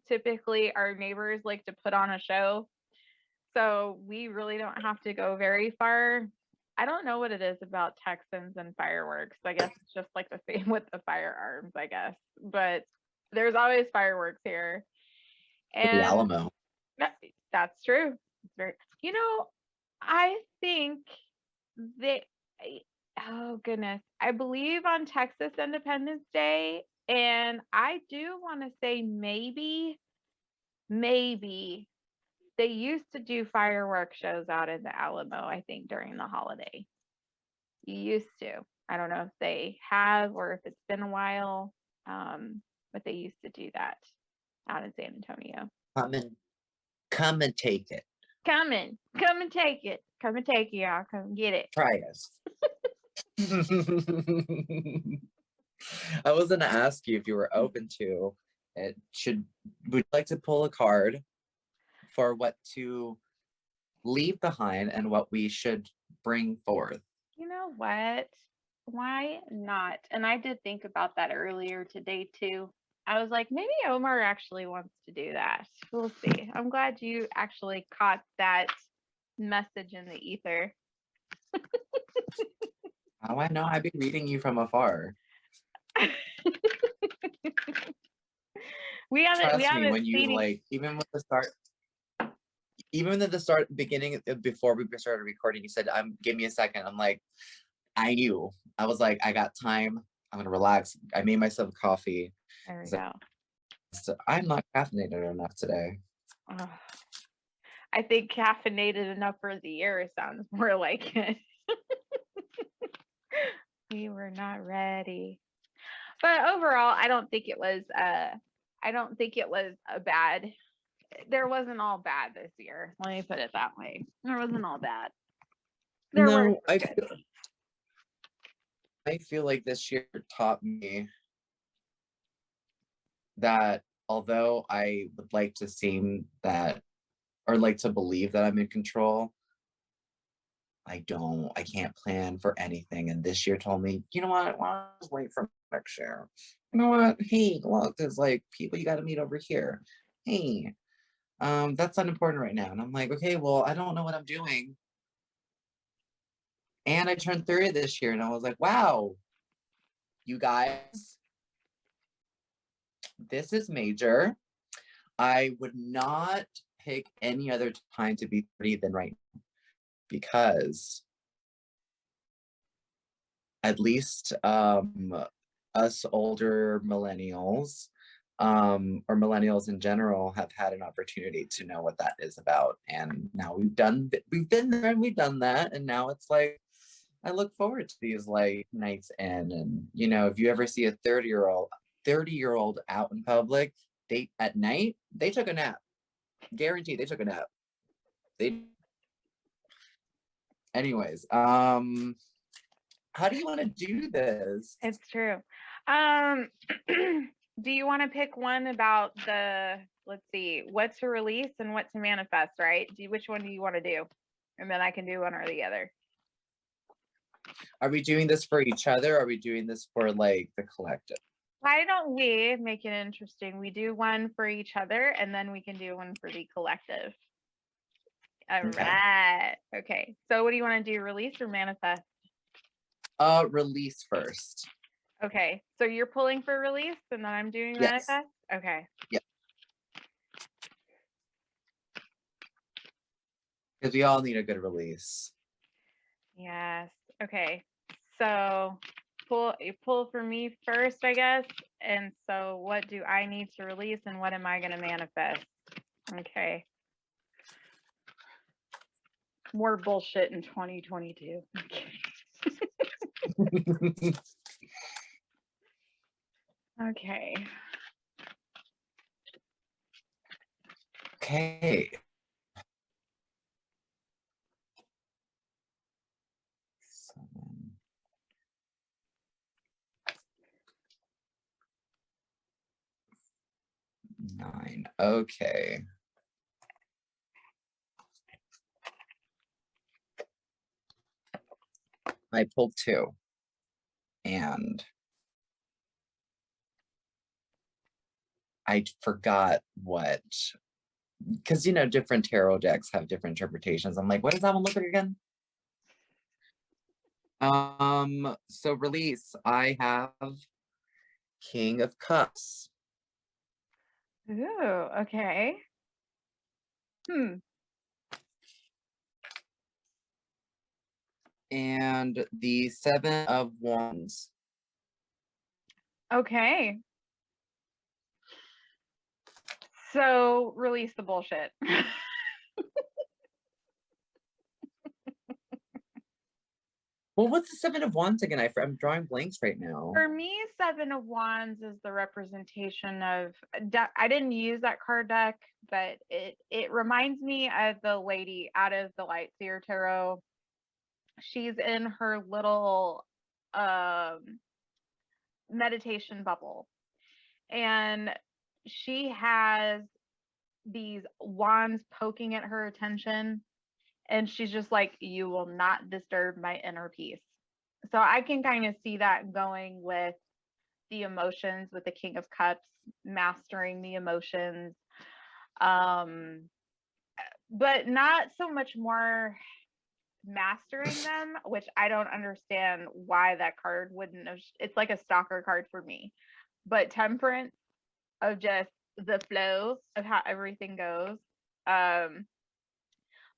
Speaker 2: typically our neighbors like to put on a show. So we really don't have to go very far. I don't know what it is about Texans and fireworks. I guess it's just like the same with the firearms, I guess. But there's always fireworks here.
Speaker 1: The
Speaker 2: And
Speaker 1: Alamo.
Speaker 2: that's true. It's very, you know, I think they, oh goodness, I believe on Texas Independence Day. And I do want to say maybe they used to do fireworks shows out in the Alamo, I think, during the holiday. You used to. I don't know if they have or if it's been a while, but they used to do that out in San Antonio.
Speaker 1: Come and take it.
Speaker 2: Come and take it. Come and take it, y'all. Come and get it.
Speaker 1: Try it. I was gonna ask you if you were open to it. Would you like to pull a card for what to leave behind and what we should bring forth?
Speaker 2: You know what? Why not? And I did think about that earlier today too. I was like, maybe Omar actually wants to do that. We'll see. I'm glad you actually caught that message in the ether.
Speaker 1: Oh, I know. I've been reading you from afar.
Speaker 2: we
Speaker 1: Trust me,
Speaker 2: haven't
Speaker 1: when you
Speaker 2: seen
Speaker 1: like, even with the start, even at the start, beginning before we started recording, you said, give me a second." I'm like, I knew. I was like, I got time. I'm gonna relax. I made myself coffee.
Speaker 2: There we
Speaker 1: So
Speaker 2: go.
Speaker 1: I'm not caffeinated enough today.
Speaker 2: Oh, I think caffeinated enough for the year sounds more like it. We were not ready. But overall, I don't think it was a bad. There wasn't all bad this year. Let me put it that way. There wasn't all bad. There were
Speaker 1: No,
Speaker 2: good.
Speaker 1: I feel like this year taught me that although I would like to seem that, or like to believe that I'm in control, I can't plan for anything. And this year told me, you know what? Why don't I just wait for next year? You know what? Hey, look, there's like people you got to meet over here. Hey, that's not important right now. And I'm like, okay, well, I don't know what I'm doing. And I turned 30 this year, and I was like, wow, you guys, this is major. I would not pick any other time to be 30 than right now, because at least us older millennials, or millennials in general, have had an opportunity to know what that is about. And now we've been there and we've done that. And now it's like, I look forward to these like nights in. And you know, if you ever see a 30-year-old out in public, at night, they took a nap. Guaranteed they took a nap. Anyways, how do you want to do this?
Speaker 2: It's true. Do you want to pick one about let's see, what to release and what to manifest, right? Which one do you want to do? And then I can do one or the other.
Speaker 1: Are we doing this for each other? Or are we doing this for like the collective?
Speaker 2: Why don't we make it interesting? We do one for each other and then we can do one for the collective. All right. Okay. So what do you want to do? Release or manifest?
Speaker 1: Release first.
Speaker 2: Okay. So you're pulling for release and then I'm doing manifest? Okay.
Speaker 1: Yeah. Because we all need a good release.
Speaker 2: Yes. Okay. So pull for me first, I guess. And so what do I need to release and what am I going to manifest? Okay. More bullshit in 2022. Okay.
Speaker 1: Okay. Nine. Okay. I pulled two. And I forgot what, because you know, different tarot decks have different interpretations. I'm like, what does that one look like again? So release, I have King of Cups.
Speaker 2: Ooh, okay.
Speaker 1: And the Seven of Wands.
Speaker 2: Okay. So release the bullshit.
Speaker 1: Well, what's the Seven of Wands again? I'm drawing blanks right now.
Speaker 2: For me, Seven of Wands is the representation of. I didn't use that card deck, but it reminds me of the lady out of the Light Seer Tarot. She's in her little meditation bubble, and she has these wands poking at her attention, and she's just like, you will not disturb my inner peace. So I can kind of see that going with the emotions, with the King of Cups, mastering the emotions, um but not so much more mastering them, which I don't understand why that card wouldn't have. It's like a stalker card for me. But temperance, of just the flow of how everything goes. um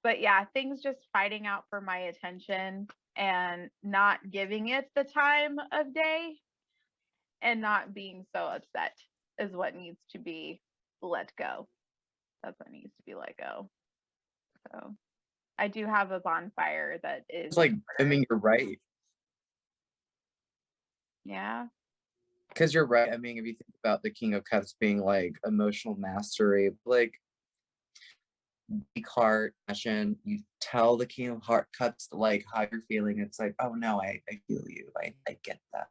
Speaker 2: but yeah, things just fighting out for my attention and not giving it the time of day, and not being so upset is what needs to be let go. That's what needs to be let go. So I do have a bonfire that is
Speaker 1: It's like, I mean, you're right.
Speaker 2: yeah.
Speaker 1: Because you're right. I mean, if you think about the King of Cups being like emotional mastery, like big heart, passion, you tell the King of Heart Cups like how you're feeling. It's like, oh no, I feel you. I get that.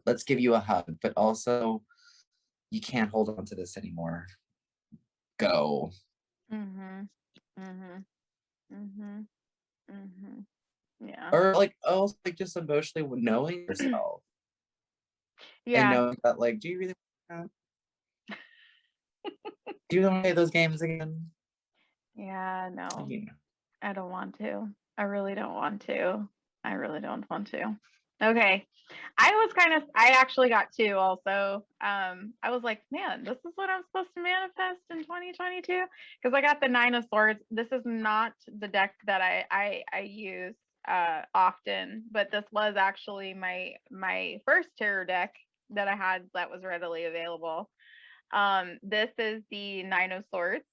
Speaker 1: Let's give you a hug, but also you can't hold on to this anymore. Go.
Speaker 2: Mhm. Mhm. Mhm. Mhm. Yeah.
Speaker 1: Or like also like just emotionally knowing yourself and
Speaker 2: Yeah.
Speaker 1: knowing that like, do you really want that? Do you want to play those games again?
Speaker 2: Yeah, no.
Speaker 1: You know.
Speaker 2: I don't want to. I really don't want to. I really don't want to. Okay. I actually got two also. I was like, man, this is what I'm supposed to manifest in 2022. Because I got the Nine of Swords. This is not the deck that I use often, but this was actually my first tarot deck that I had that was readily available. This is the Nine of Swords.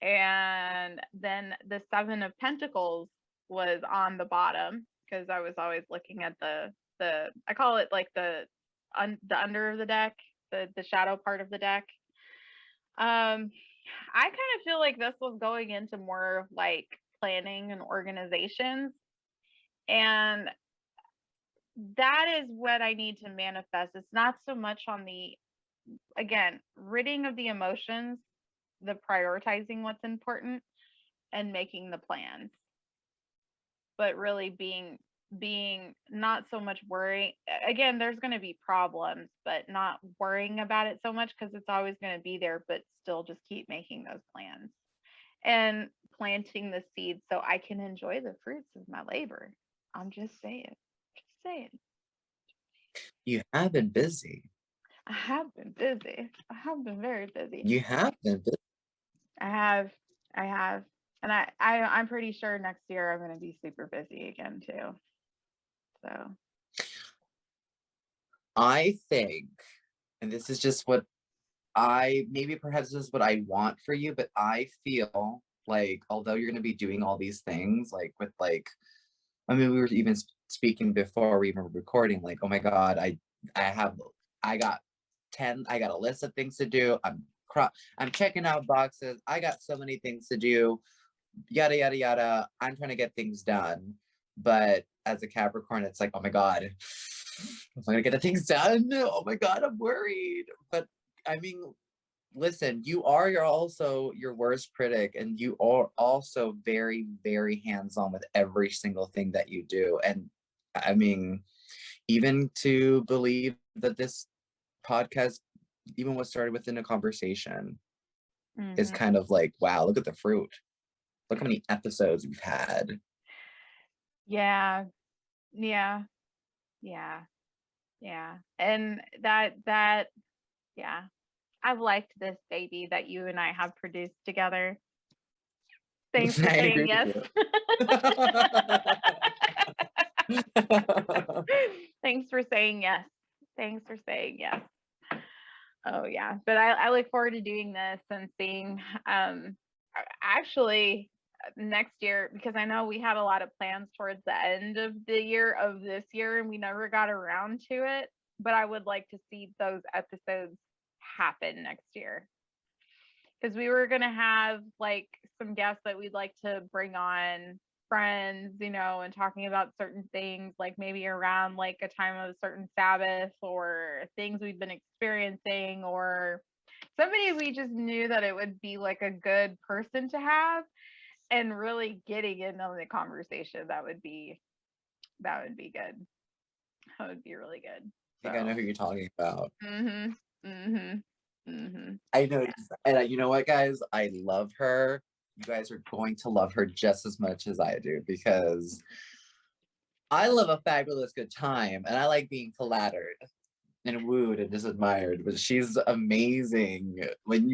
Speaker 2: And then the Seven of Pentacles was on the bottom, because I was always looking at the I call it like the under of the deck, the shadow part of the deck. I kind of feel like this was going into more of like planning and organizations, and that is what I need to manifest. It's not so much on the, again, ridding of the emotions, the prioritizing what's important and making the plans, but really being not so much worrying. Again, there's going to be problems, but not worrying about it so much, because it's always going to be there, but still just keep making those plans and planting the seeds so I can enjoy the fruits of my labor. I'm just saying.
Speaker 1: You have been busy.
Speaker 2: I have been busy. I have been very busy.
Speaker 1: You have been busy.
Speaker 2: I have. And I'm pretty sure next year I'm going to be super busy again too. So
Speaker 1: I think, and this is just what maybe perhaps this is what I want for you, but I feel like although you're going to be doing all these things, like with like, I mean, we were even speaking before we even were recording, like, oh my God, I got 10, I got a list of things to do. I'm checking out boxes. I got so many things to do, yada, yada, yada. I'm trying to get things done. But as a Capricorn, it's like, oh my God, am I gonna get the things done? Oh my God, I'm worried. But I mean, listen, you are also your worst critic, and you are also very, very hands-on with every single thing that you do. And I mean, even to believe that this podcast even was started within a conversation is kind of like, wow, look at the fruit. Look how many episodes we've had.
Speaker 2: yeah. And that yeah. I've liked this baby that you and I have produced together. Thanks for
Speaker 1: I
Speaker 2: saying
Speaker 1: agree
Speaker 2: yes.
Speaker 1: with you.
Speaker 2: Thanks for saying yes. Oh yeah. But I look forward to doing this and seeing actually next year, because I know we had a lot of plans towards the end of the year of this year and we never got around to it, but I would like to see those episodes happen next year. Because we were going to have like some guests that we'd like to bring on, friends, and talking about certain things, like maybe around like a time of a certain Sabbath or things we've been experiencing, or somebody we just knew that it would be like a good person to have, and really getting in on the conversation. That would be good. That would be really good.
Speaker 1: I think I know who you're talking about.
Speaker 2: Mhm. Mhm. Mhm.
Speaker 1: I know, and you know what, guys? I love her. You guys are going to love her just as much as I do, because I love a fabulous good time, and I like being flattered and wooed and just admired. But she's amazing. When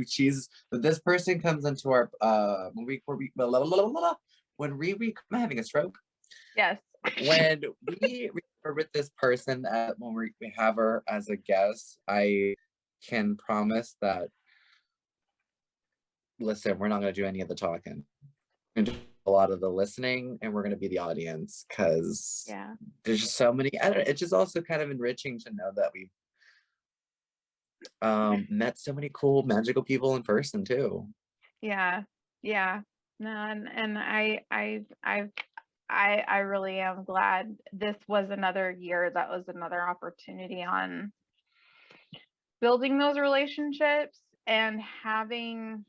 Speaker 1: this person comes into our blah, blah, blah, blah, blah, I'm having a stroke.
Speaker 2: Yes.
Speaker 1: When we record with this person, when we have her as a guest, I can promise that, listen, we're not going to do any of the talking. We're going to do a lot of the listening, and we're going to be the audience, because there's just so many. I don't know, it's just also kind of enriching to know that we've met so many cool, magical people in person too.
Speaker 2: Yeah. No, and I really am glad this was another year that was another opportunity on building those relationships and having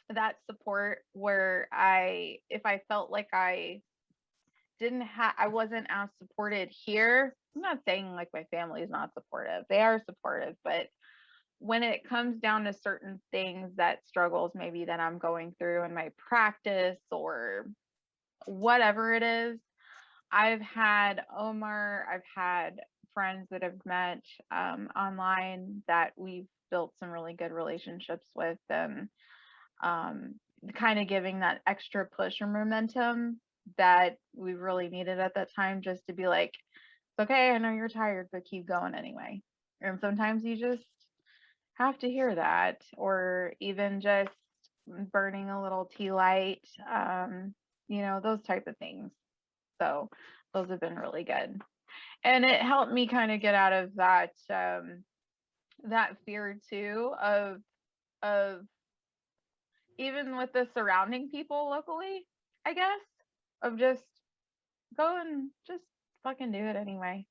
Speaker 2: that support, where if I felt like I wasn't as supported here. I'm not saying like my family is not supportive. They are supportive, but when it comes down to certain things, that struggles maybe that I'm going through in my practice or whatever it is, I've had Omar, I've had friends that I've met online that we've built some really good relationships with, and kind of giving that extra push or momentum that we really needed at that time, just to be like, it's okay, I know you're tired, but keep going anyway. And sometimes you just have to hear that, or even just burning a little tea light, those type of things. So those have been really good, and it helped me kind of get out of that fear too of even with the surrounding people locally, I guess, of just go and just fucking do it anyway.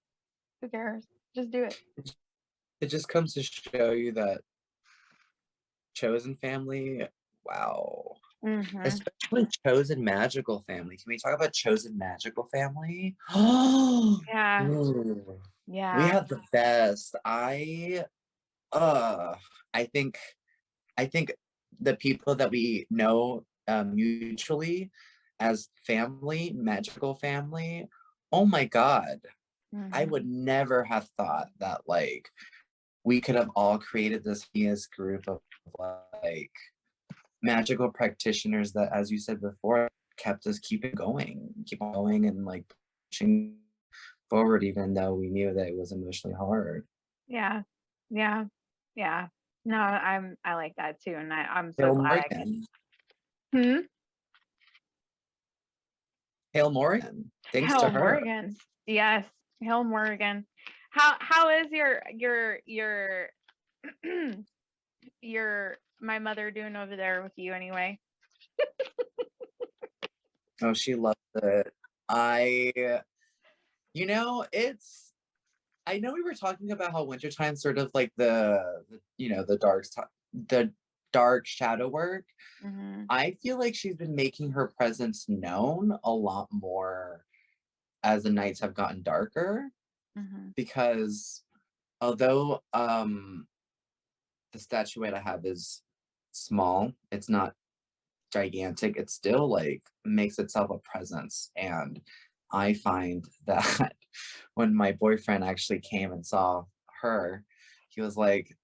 Speaker 2: Who cares? Just do it.
Speaker 1: It just comes to show you that chosen family, wow.
Speaker 2: Mm-hmm.
Speaker 1: Especially chosen magical family. Can we talk about chosen magical family?
Speaker 2: Yeah.
Speaker 1: Ooh.
Speaker 2: Yeah.
Speaker 1: We have the best. I think the people that we know mutually as family, magical family, oh my God. I would never have thought that like we could have all created this group of like magical practitioners that, as you said before, kept us keep on going and like pushing forward, even though we knew that it was emotionally hard.
Speaker 2: Yeah. No, I like that too, and I'm so
Speaker 1: Hail
Speaker 2: glad
Speaker 1: Morgan.
Speaker 2: I
Speaker 1: Hail Morgan. Thanks
Speaker 2: Hail
Speaker 1: to her.
Speaker 2: Morgan. Yes, Hail Morgan. How is your your my mother doing over there with you anyway?
Speaker 1: Oh, she loves it. I know we were talking about how wintertime sort of like the dark shadow work. I feel like she's been making her presence known a lot more as the nights have gotten darker, because although the statuette I have is small, it's not gigantic, it still like makes itself a presence. And I find that when my boyfriend actually came and saw her, he was like,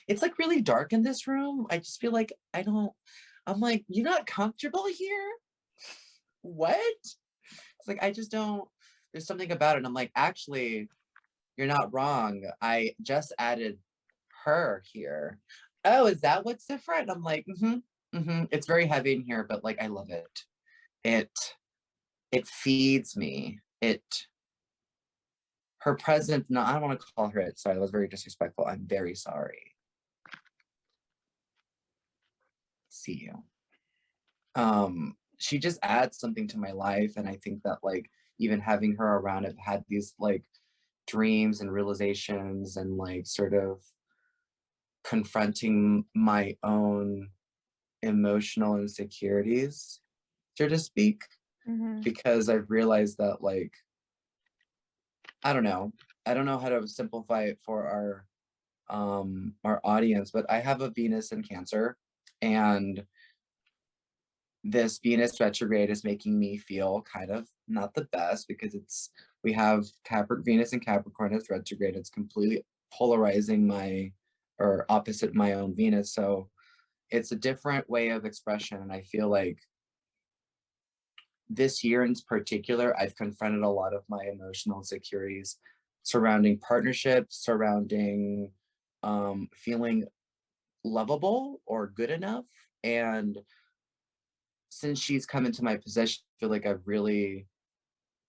Speaker 1: it's like really dark in this room. I just feel like I'm like, you're not comfortable here? What? It's like, I just don't, there's something about it. And I'm like, actually, you're not wrong. I just added her here. Oh, is that what's different? I'm like, It's very heavy in here, but like I love it. It it feeds me. Her presence. No, I don't want to call her it. Sorry, that was very disrespectful. I'm very sorry. See you. She just adds something to my life, and I think that like even having her around, I've had these like dreams and realizations and like sort of confronting my own emotional insecurities, so to speak,
Speaker 2: Mm-hmm.
Speaker 1: because I've realized that like I don't know. I don't know how to simplify it for our audience, but I have a Venus in Cancer, and this Venus retrograde is making me feel kind of not the best because we have Venus and Capricorn is retrograde. It's completely polarizing my or opposite my own Venus. So it's a different way of expression. And I feel like this year in particular, I've confronted a lot of my emotional insecurities surrounding partnerships, surrounding feeling lovable or good enough. And since she's come into my possession, I feel like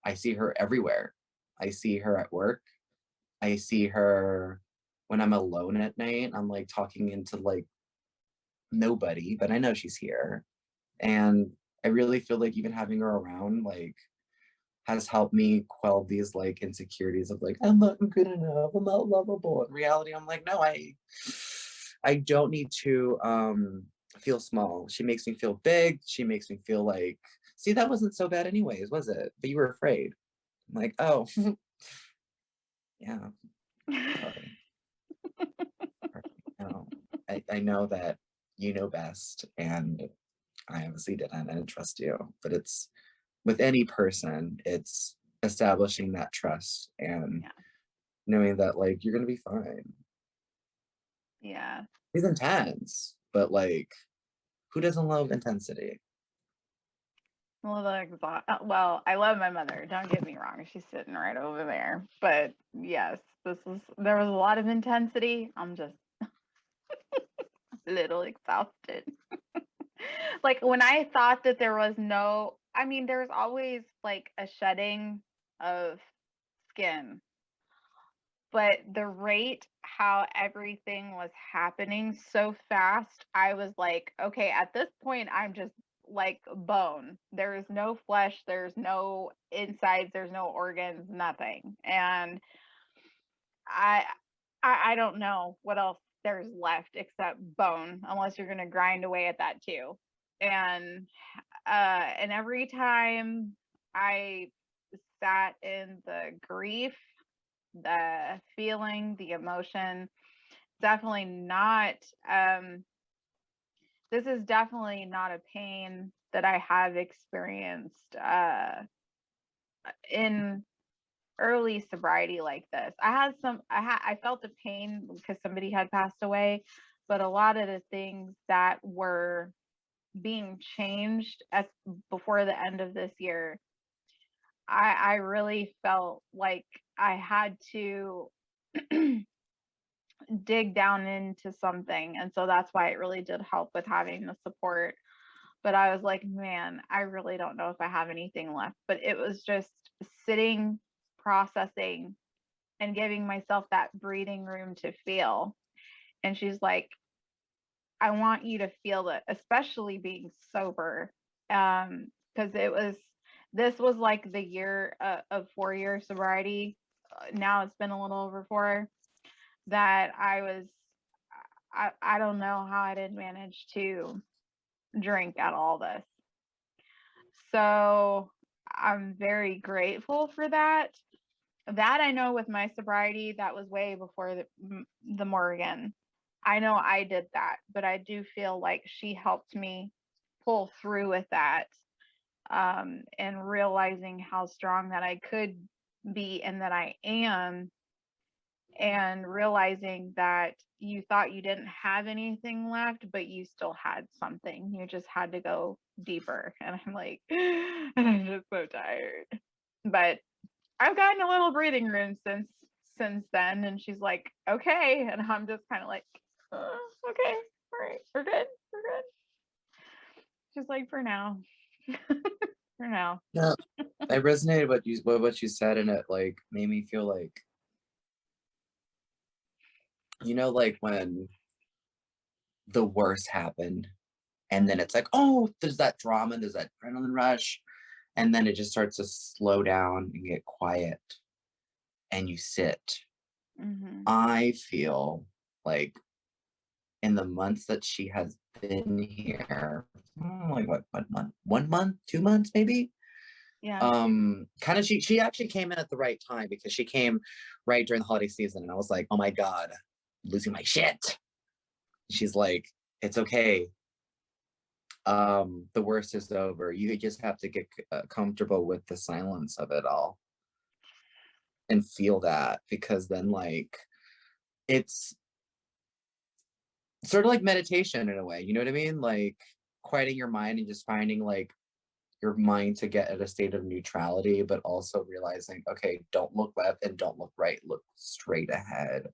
Speaker 1: I see her everywhere. I see her at work. I see her when I'm alone at night. I'm like talking into like nobody, but I know she's here. And I really feel like even having her around, like, has helped me quell these like insecurities of like, I'm not good enough, I'm not lovable. In reality, I'm like, no, I don't need to feel small. She makes me feel big. She makes me feel like, see, that wasn't so bad anyways, was it? But you were afraid. I'm like, oh, yeah, sorry. No, I know that you know best, and I obviously didn't trust you. But it's with any person, it's establishing that trust and
Speaker 2: Yeah.
Speaker 1: knowing that like you're gonna be fine.
Speaker 2: Yeah.
Speaker 1: He's intense, but like, who doesn't love intensity?
Speaker 2: Well, I love my mother. Don't get me wrong. She's sitting right over there. But yes, there was a lot of intensity. I'm just a little exhausted. Like when I thought that there was no, I mean, there's always like a shedding of skin, but the rate how everything was happening so fast, I was like, okay, at this point, I'm just like bone. There is no flesh, there's no insides, there's no organs, nothing. And I, I don't know what else there's left except bone, unless you're gonna grind away at that too. And and every time I sat in the grief, the feeling, the emotion, definitely not this is definitely not a pain that I have experienced in early sobriety like this. I felt the pain because somebody had passed away, but a lot of the things that were being changed as before the end of this year, I really felt like I had to dig down into something. And so that's why it really did help with having the support. But I was like, man, I really don't know if I have anything left. But it was just sitting, processing, and giving myself that breathing room to feel. And she's like, I want you to feel it, especially being sober. Because this was like the year of 4 year sobriety. Now it's been a little over four that I don't know how I didn't manage to drink at all this. So I'm very grateful for that. That I know with my sobriety, that was way before the Morgan. I know I did that, but I do feel like she helped me pull through with that, and realizing how strong that I could be and that I am, and realizing that you thought you didn't have anything left, but you still had something. You just had to go deeper. And I'm like, and I'm just so tired. But I've gotten a little breathing room since then. And she's like, okay. And I'm just kind of like, okay, all right, we're good. We're good. just like, for now. For now.
Speaker 1: No, I resonated with what you said, and it like made me feel like, like when the worst happened, and then it's like, oh, there's that drama, there's that adrenaline rush, and then it just starts to slow down and get quiet, and you sit.
Speaker 2: Mm-hmm.
Speaker 1: I feel like in the months that she has been here, like what month? 1 month, 2 months, maybe.
Speaker 2: Yeah.
Speaker 1: Kind of she actually came in at the right time because she came right during the holiday season, and I was like, oh my god, losing my shit. She's like, it's okay. The worst is over. You just have to get comfortable with the silence of it all and feel that, because then like it's sort of like meditation in a way, you know what I mean? Like quieting your mind and just finding like your mind to get at a state of neutrality, but also realizing, okay, don't look left and don't look right, look straight ahead.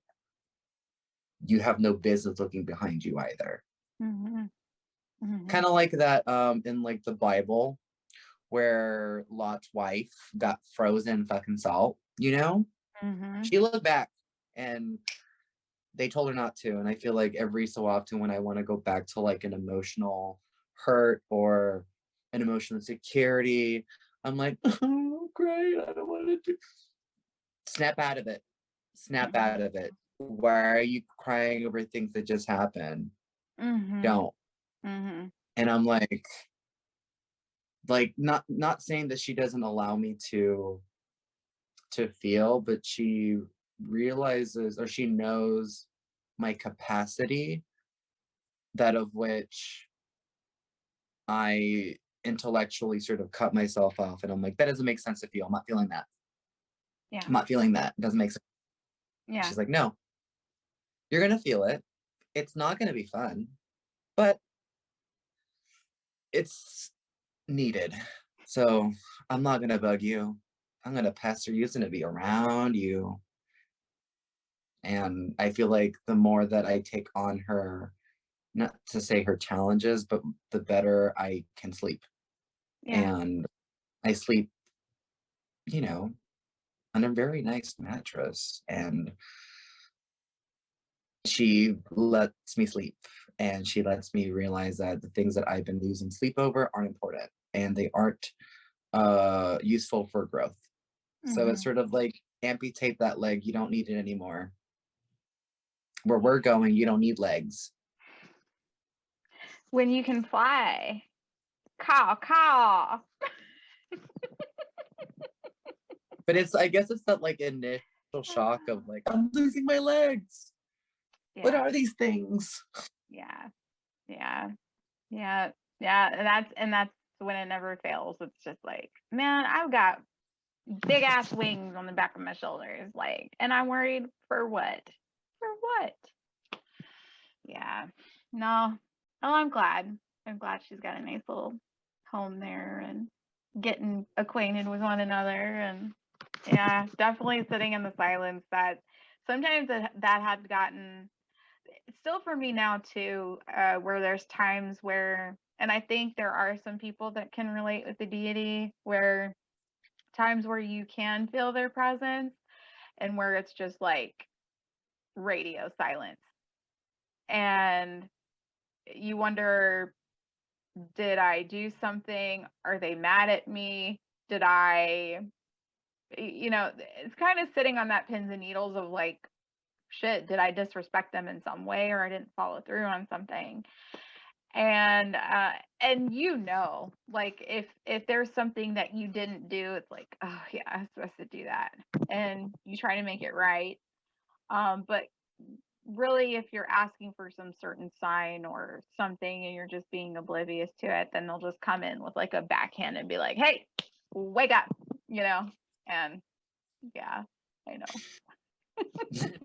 Speaker 1: You have no business looking behind you either.
Speaker 2: Mm-hmm. Mm-hmm.
Speaker 1: Kind of like that in like the Bible where Lot's wife got frozen fucking salt,
Speaker 2: Mm-hmm.
Speaker 1: She looked back and they told her not to. And I feel like every so often when I want to go back to like an emotional hurt or an emotional insecurity, I'm like, oh, great, I don't want to do. Snap out of it. Snap
Speaker 2: Mm-hmm.
Speaker 1: out of it. Why are you crying over things that just happened?
Speaker 2: Mm-hmm.
Speaker 1: Don't.
Speaker 2: Mm-hmm.
Speaker 1: And I'm like not saying that she doesn't allow me to feel, but she realizes, or she knows my capacity, that of which I intellectually sort of cut myself off, and I'm like, that doesn't make sense to feel. I'm not feeling that.
Speaker 2: Yeah.
Speaker 1: I'm not feeling that. It doesn't make sense.
Speaker 2: Yeah.
Speaker 1: She's like, no, you're gonna feel it. It's not gonna be fun, but it's needed. So I'm not gonna bug you. I'm gonna pester you. It's gonna be around you. And I feel like the more that I take on her, not to say her challenges, but the better I can sleep.
Speaker 2: Yeah.
Speaker 1: And I sleep, you know, on a very nice mattress. And she lets me sleep. And she lets me realize that the things that I've been losing sleep over aren't important and they aren't useful for growth. So
Speaker 2: Mm-hmm.
Speaker 1: it's sort of like amputate that leg. You don't need it anymore. Where we're going, you don't need legs.
Speaker 2: When you can fly. Caw, caw.
Speaker 1: But I guess it's that like initial shock of like, I'm losing my legs.
Speaker 2: Yeah.
Speaker 1: What are these things?
Speaker 2: Yeah. Yeah. Yeah. Yeah. And that's when it never fails. It's just like, man, I've got big ass wings on the back of my shoulders. Like, and I'm worried for what? For what? Yeah. No. Oh, I'm glad. I'm glad she's got a nice little home there and getting acquainted with one another. And yeah, definitely sitting in the silence. That sometimes that had gotten, still for me now too, where there's times where, and I think there are some people that can relate with the deity, where times where you can feel their presence and where it's just like radio silence. And you wonder, did I do something? Are they mad at me? Did I, it's kind of sitting on that pins and needles of like, shit, did I disrespect them in some way, or I didn't follow through on something? And like if there's something that you didn't do, it's like, oh yeah, I was supposed to do that, and you try to make it right. But really, if you're asking for some certain sign or something and you're just being oblivious to it, then they'll just come in with like a backhand and be like, hey, wake up, and yeah, I know.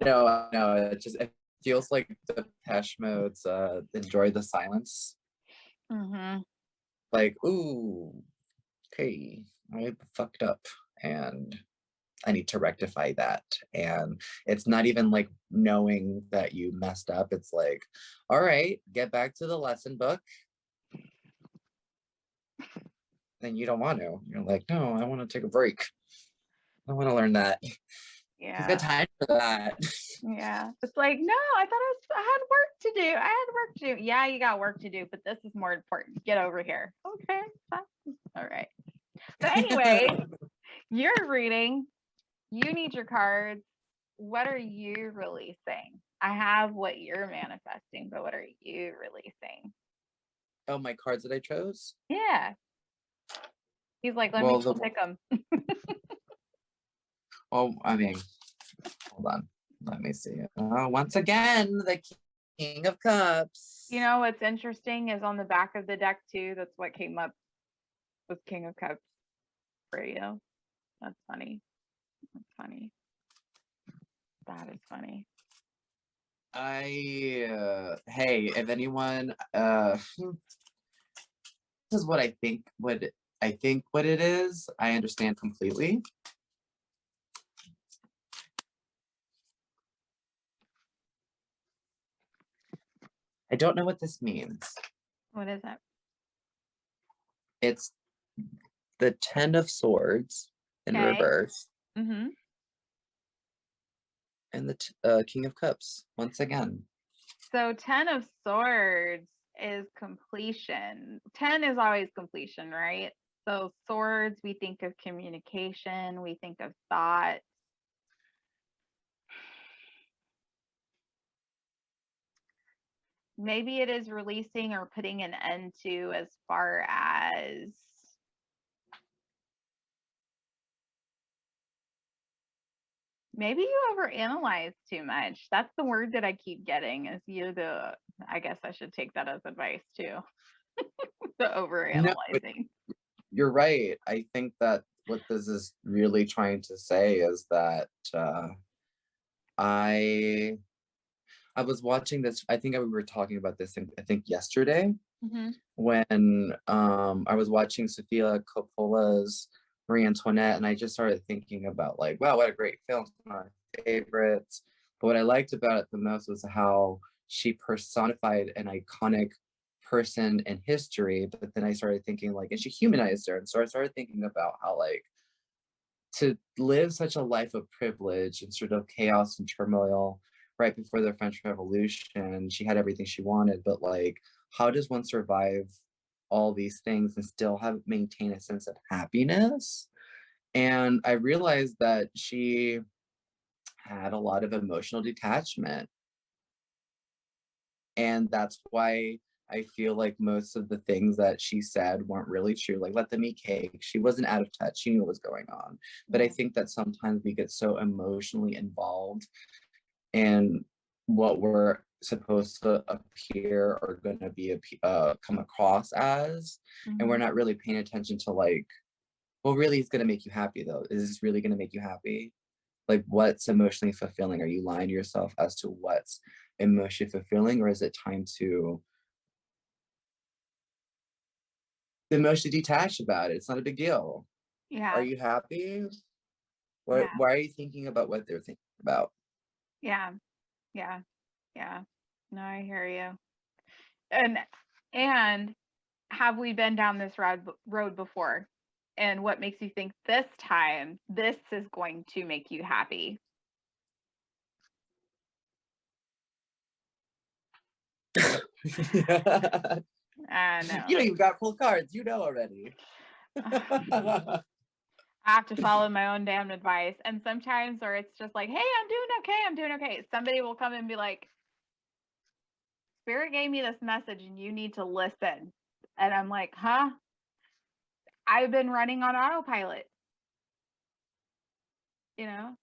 Speaker 1: No, it feels like the Depeche Mode's Enjoy the Silence.
Speaker 2: Mm-hmm.
Speaker 1: Like, ooh, okay, I fucked up and I need to rectify that. And it's not even like knowing that you messed up. It's like, all right, get back to the lesson book. then you don't want to. You're like, no, I want to take a break. I want to learn that. Who's got
Speaker 2: Yeah.
Speaker 1: time for that?
Speaker 2: Yeah. It's like, no, I had work to do. I had work to do. Yeah, you got work to do, but this is more important. Get over here. Okay, fine. All right. But anyway, you're reading. You need your cards. What are you releasing? I have what you're manifesting, but what are you releasing?
Speaker 1: Oh, my cards that I chose?
Speaker 2: Yeah. He's like, let me
Speaker 1: Well,
Speaker 2: go pick them.
Speaker 1: I mean, hold on. Let me see. Once again, the King of Cups.
Speaker 2: You know what's interesting is on the back of the deck too. That's what came up with King of Cups for you. That's funny. That's funny. That is funny.
Speaker 1: Hey, if anyone, this is what I think what it is. I understand completely. I don't know what this means.
Speaker 2: What is it?
Speaker 1: It's the Ten of Swords in
Speaker 2: Okay.
Speaker 1: reverse
Speaker 2: Mm-hmm.
Speaker 1: and the King of Cups once again.
Speaker 2: So 10 of Swords is completion. 10 is always completion, right? So swords, we think of communication, we think of thought. Maybe it is releasing or putting an end to as far as maybe you overanalyze too much. That's the word that I keep getting is I guess I should take that as advice too. The
Speaker 1: No, but
Speaker 2: overanalyzing.
Speaker 1: you're right. I think that what this is really trying to say is that I I was watching this. I think we were talking about this. I think yesterday
Speaker 2: Mm-hmm.
Speaker 1: when I was watching Sofia Coppola's Marie Antoinette, and I just started thinking about like, wow, what a great film! It's one of my favorites. But what I liked about it the most was how she personified an iconic person in history. But then I started thinking like, and she humanized her, and so I started thinking about how like to live such a life of privilege and sort of chaos and turmoil right before the French Revolution. She had everything she wanted, but like, how does one survive all these things and still have maintain a sense of happiness? And I realized that she had a lot of emotional detachment. And that's why I feel like most of the things that she said weren't really true. Like, let them eat cake. She wasn't out of touch. She knew what was going on. But I think that sometimes we get so emotionally involved in what we're supposed to appear or going to be come across as, and we're
Speaker 2: Mm-hmm.
Speaker 1: not really paying attention to like, well, really, it's going to make you happy though. Is this really going to make you happy? Like, what's emotionally fulfilling? Are you lying to yourself as to what's emotionally fulfilling, or is it time to emotionally detach about it? It's not a big deal. Are
Speaker 2: Yeah.
Speaker 1: you happy?
Speaker 2: Yeah.
Speaker 1: Why are you thinking about what they're thinking about?
Speaker 2: Yeah. Yeah. Yeah. No, I hear you. And have we been down this road before? And what makes you think this time this is going to make you happy?
Speaker 1: Yeah.
Speaker 2: I
Speaker 1: You know,
Speaker 2: know.
Speaker 1: you've got full cards. You know already.
Speaker 2: I have to follow my own damn advice. And sometimes, or it's just like, hey, I'm doing okay. I'm doing okay. Somebody will come and be like, Spirit gave me this message and you need to listen. And I'm like, huh? I've been running on autopilot, you know,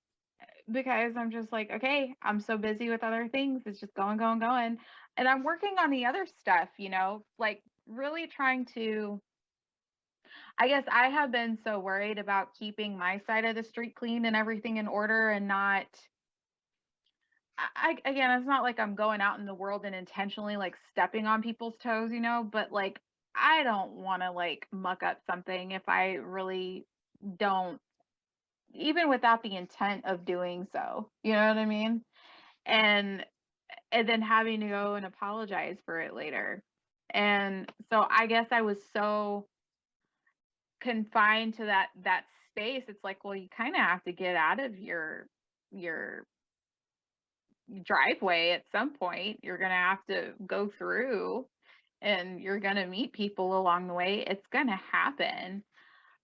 Speaker 2: because I'm just like, okay, I'm so busy with other things. It's just going, going, going. And I'm working on the other stuff, like really trying to. I guess I have been so worried about keeping my side of the street clean and everything in order and not. Again, it's not like I'm going out in the world and intentionally like stepping on people's toes, but like I don't want to like muck up something if I really don't, even without the intent of doing so. You know what I mean? And and then having to go and apologize for it later. And so I guess I was so confined to that space, it's like, well, you kind of have to get out of your driveway at some point. You're going to have to go through, and you're going to meet people along the way. It's going to happen.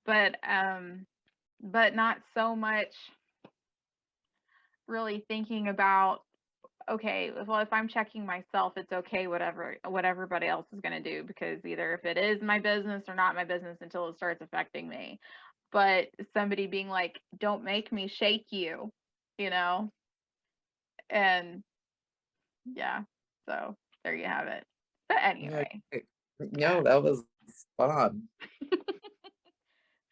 Speaker 2: But not so much really thinking about, okay, well, if I'm checking myself, it's okay, what everybody else is going to do, because either if it is my business or not my business until it starts affecting me. But somebody being like, don't make me shake you, and yeah, so there you have it. But anyway.
Speaker 1: No, that was fun.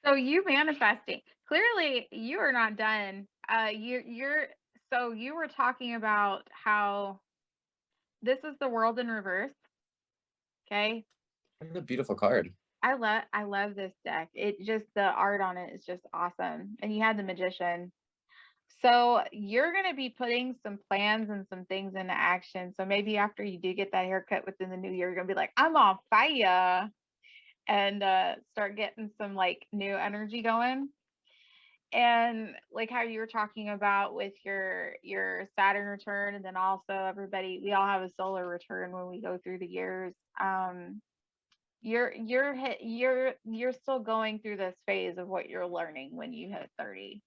Speaker 2: So you manifesting. Clearly you are not done. So you were talking about how this is the world in reverse. Okay.
Speaker 1: What a beautiful card.
Speaker 2: I love this deck. It just, the art on it is just awesome. And you had the Magician. So you're going to be putting some plans and some things into action. So maybe after you do get that haircut within the new year, you're going to be like, I'm on fire, and start getting some like new energy going. And like how you were talking about with your Saturn return, and then also we all have a solar return when we go through the years. You're still going through this phase of what you're learning when you hit 30.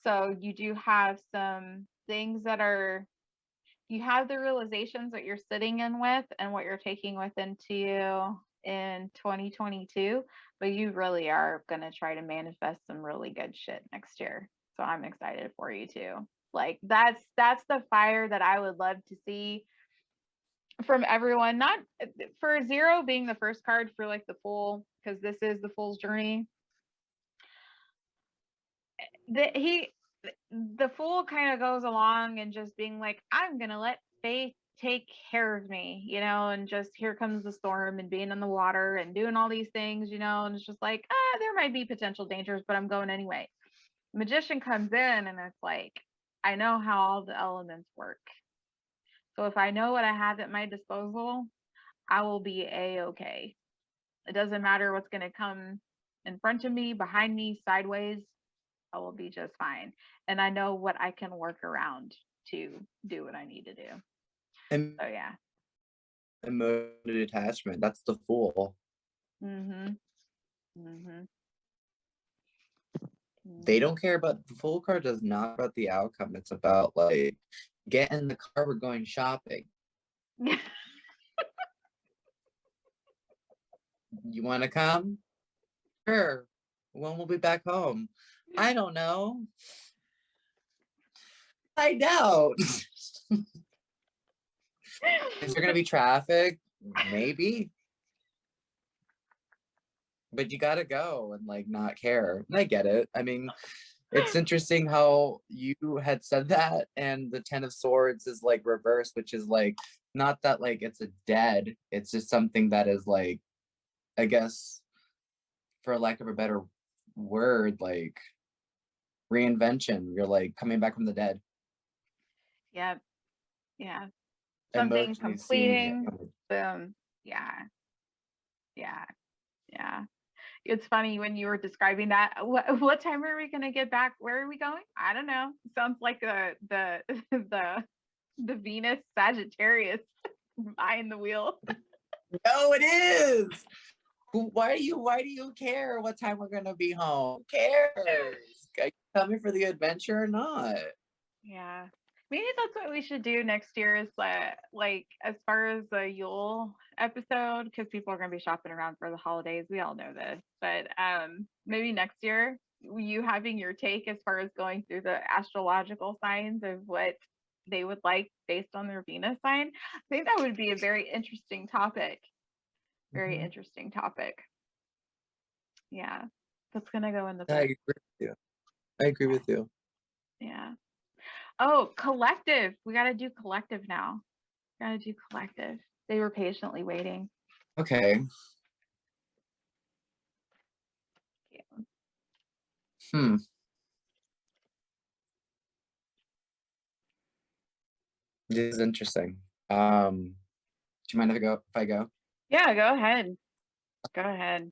Speaker 2: So you do have some things you have the realizations that you're sitting in with and what you're taking with into you in 2022, but you really are going to try to manifest some really good shit next year. So I'm excited for you too. Like that's the fire that I would love to see from everyone, not for Zero being the first card for like the Fool, because this is the Fool's journey. The Fool kind of goes along and just being like, I'm gonna let faith take care of me, and just here comes the storm, and being in the water and doing all these things, and it's just like, there might be potential dangers, but I'm going anyway. Magician comes in and it's like, I know how all the elements work. So if I know what I have at my disposal, I will be a-okay. It doesn't matter what's going to come in front of me, behind me, sideways. I will be just fine. And I know what I can work around to do what I need to do.
Speaker 1: And
Speaker 2: so yeah.
Speaker 1: Emotional attachment. That's the Fool.
Speaker 2: Mm-hmm. Mm-hmm.
Speaker 1: They don't care about the Fool card. Does not about the outcome. It's about like, get in the car. We're going shopping. You want to come? Sure. When we'll be back home? I don't know. I doubt. Is there gonna be traffic? Maybe. But you gotta go and like not care. And I get it. I mean, it's interesting how you had said that, and the Ten of Swords is like reverse, which is like not that like it's a dead, it's just something that is like, I guess, for lack of a better word, like reinvention. You're like coming back from the dead.
Speaker 2: Yep. Yeah. Something
Speaker 1: Emotionally seeing
Speaker 2: completing. Boom. Yeah. Yeah. Yeah. It's funny when you were describing that. What time are we going to get back? Where are we going? I don't know. Sounds like the Venus Sagittarius behind the wheel.
Speaker 1: No, it is. Why do you care what time we're gonna be home? Who cares? Are you coming for the adventure or not?
Speaker 2: Yeah. Maybe that's what we should do next year, is like as far as the Yule episode, because people are going to be shopping around for the holidays. We all know this, but maybe next year, you having your take as far as going through the astrological signs of what they would like based on their Venus sign. I think that would be a very interesting topic. Very interesting topic. Yeah, that's going to go in the book.
Speaker 1: I agree with you. I agree with you.
Speaker 2: Yeah. Oh, collective. We got to do collective now. Got to do collective. They were patiently waiting.
Speaker 1: Okay. Yeah. This is interesting. Do you mind if I go?
Speaker 2: Yeah, go ahead. Go ahead.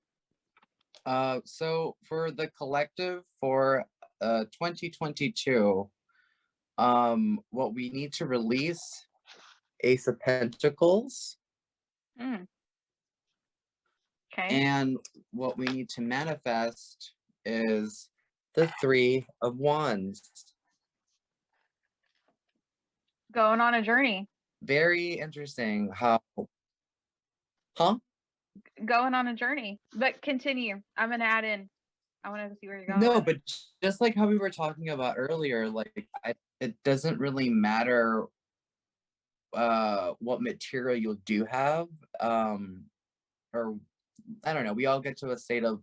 Speaker 1: So for the collective for 2022, what we need to release Ace of Pentacles,
Speaker 2: Mm, okay.
Speaker 1: and what we need to manifest is the Three of Wands.
Speaker 2: Going on a journey.
Speaker 1: Very interesting how, huh?
Speaker 2: Going on a journey. But continue. I'm gonna add in. I want to see where you're going
Speaker 1: No,
Speaker 2: with
Speaker 1: but just like how we were talking about earlier, like it doesn't really matter what material you do have, or I don't know, we all get to a state of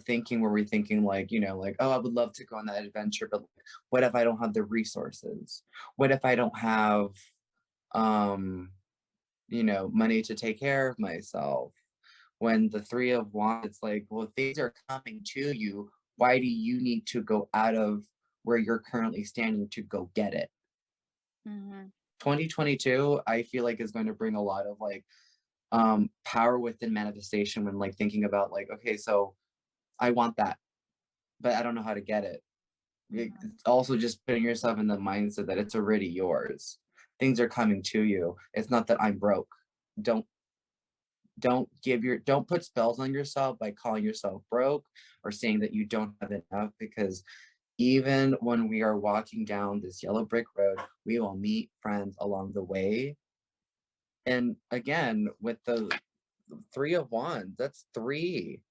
Speaker 1: thinking where we're thinking like, like, oh, I would love to go on that adventure, but what if I don't have the resources? What if I don't have um, money to take care of myself? When the Three of Wands, it's like, well, things are coming to you. Why do you need to go out of where you're currently standing to go get it?
Speaker 2: it. Mm-hmm.
Speaker 1: 2022, I feel like is going to bring a lot of like power within manifestation when like thinking about like, okay, so I want that, but I don't know how to get it.
Speaker 2: Mm-hmm.
Speaker 1: It's also just putting yourself in the mindset that it's already yours. Things are coming to you. It's not that I'm broke. Don't don't put spells on yourself by calling yourself broke or saying that you don't have enough, because even when we are walking down this yellow brick road, we will meet friends along the way. And again, with the Three of Wands, that's three.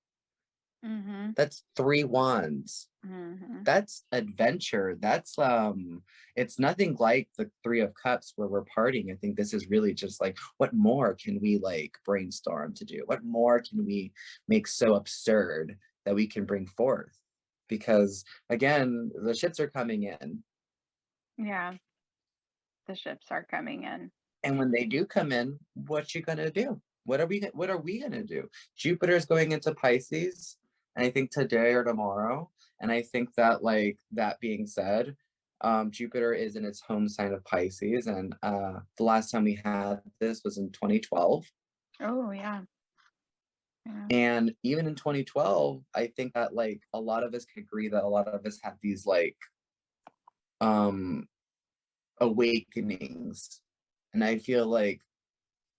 Speaker 2: Mm-hmm.
Speaker 1: That's three wands.
Speaker 2: Mm-hmm.
Speaker 1: That's adventure. That's it's nothing like the Three of Cups where we're partying. I think this is really just like, what more can we like brainstorm to do? What more can we make so absurd that we can bring forth? Because again, the shits are coming in.
Speaker 2: Yeah, the ships are coming in.
Speaker 1: And when they do come in, what you gonna do? What are we gonna do? Jupiter is going into Pisces, and I think today or tomorrow. And I think that, like, that being said, Jupiter is in its home sign of Pisces, and the last time we had this was in 2012.
Speaker 2: Oh yeah. Yeah.
Speaker 1: And even in 2012, I think that like a lot of us could agree that a lot of us had these like um awakenings. And I feel like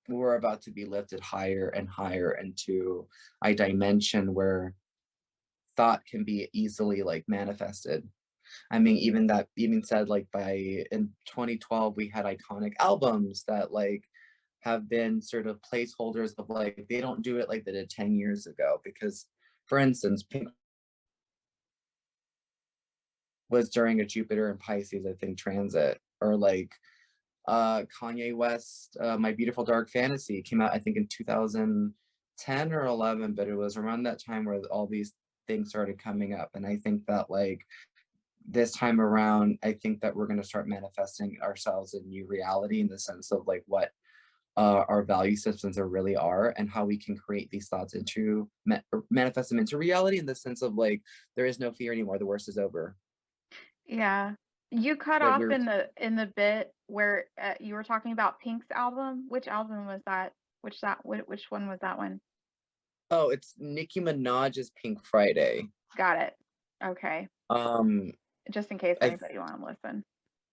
Speaker 1: we're about to be lifted higher and higher into a dimension where thought can be easily like manifested. I mean, even said like by in 2012 we had iconic albums that like have been sort of placeholders of like they don't do it like they did 10 years ago, because for instance Pink was during a Jupiter and Pisces, I think, transit, or like Kanye West, My Beautiful Dark Fantasy came out, I think, in 2010 or 11, but it was around that time where all these things started coming up. And I think that, like, this time around, I think that we're going to start manifesting ourselves in new reality in the sense of, like, what our value systems are really are and how we can create these thoughts into manifest them into reality in the sense of, like, there is no fear anymore. The worst is over.
Speaker 2: Yeah. You cut
Speaker 1: Like,
Speaker 2: off
Speaker 1: we're
Speaker 2: in the bit where you were talking about Pink's album. Which album was that? Which one was that one?
Speaker 1: Oh, it's Nicki Minaj's Pink Friday.
Speaker 2: Got it. Okay.
Speaker 1: Um,
Speaker 2: Just in case
Speaker 1: I
Speaker 2: anybody want to listen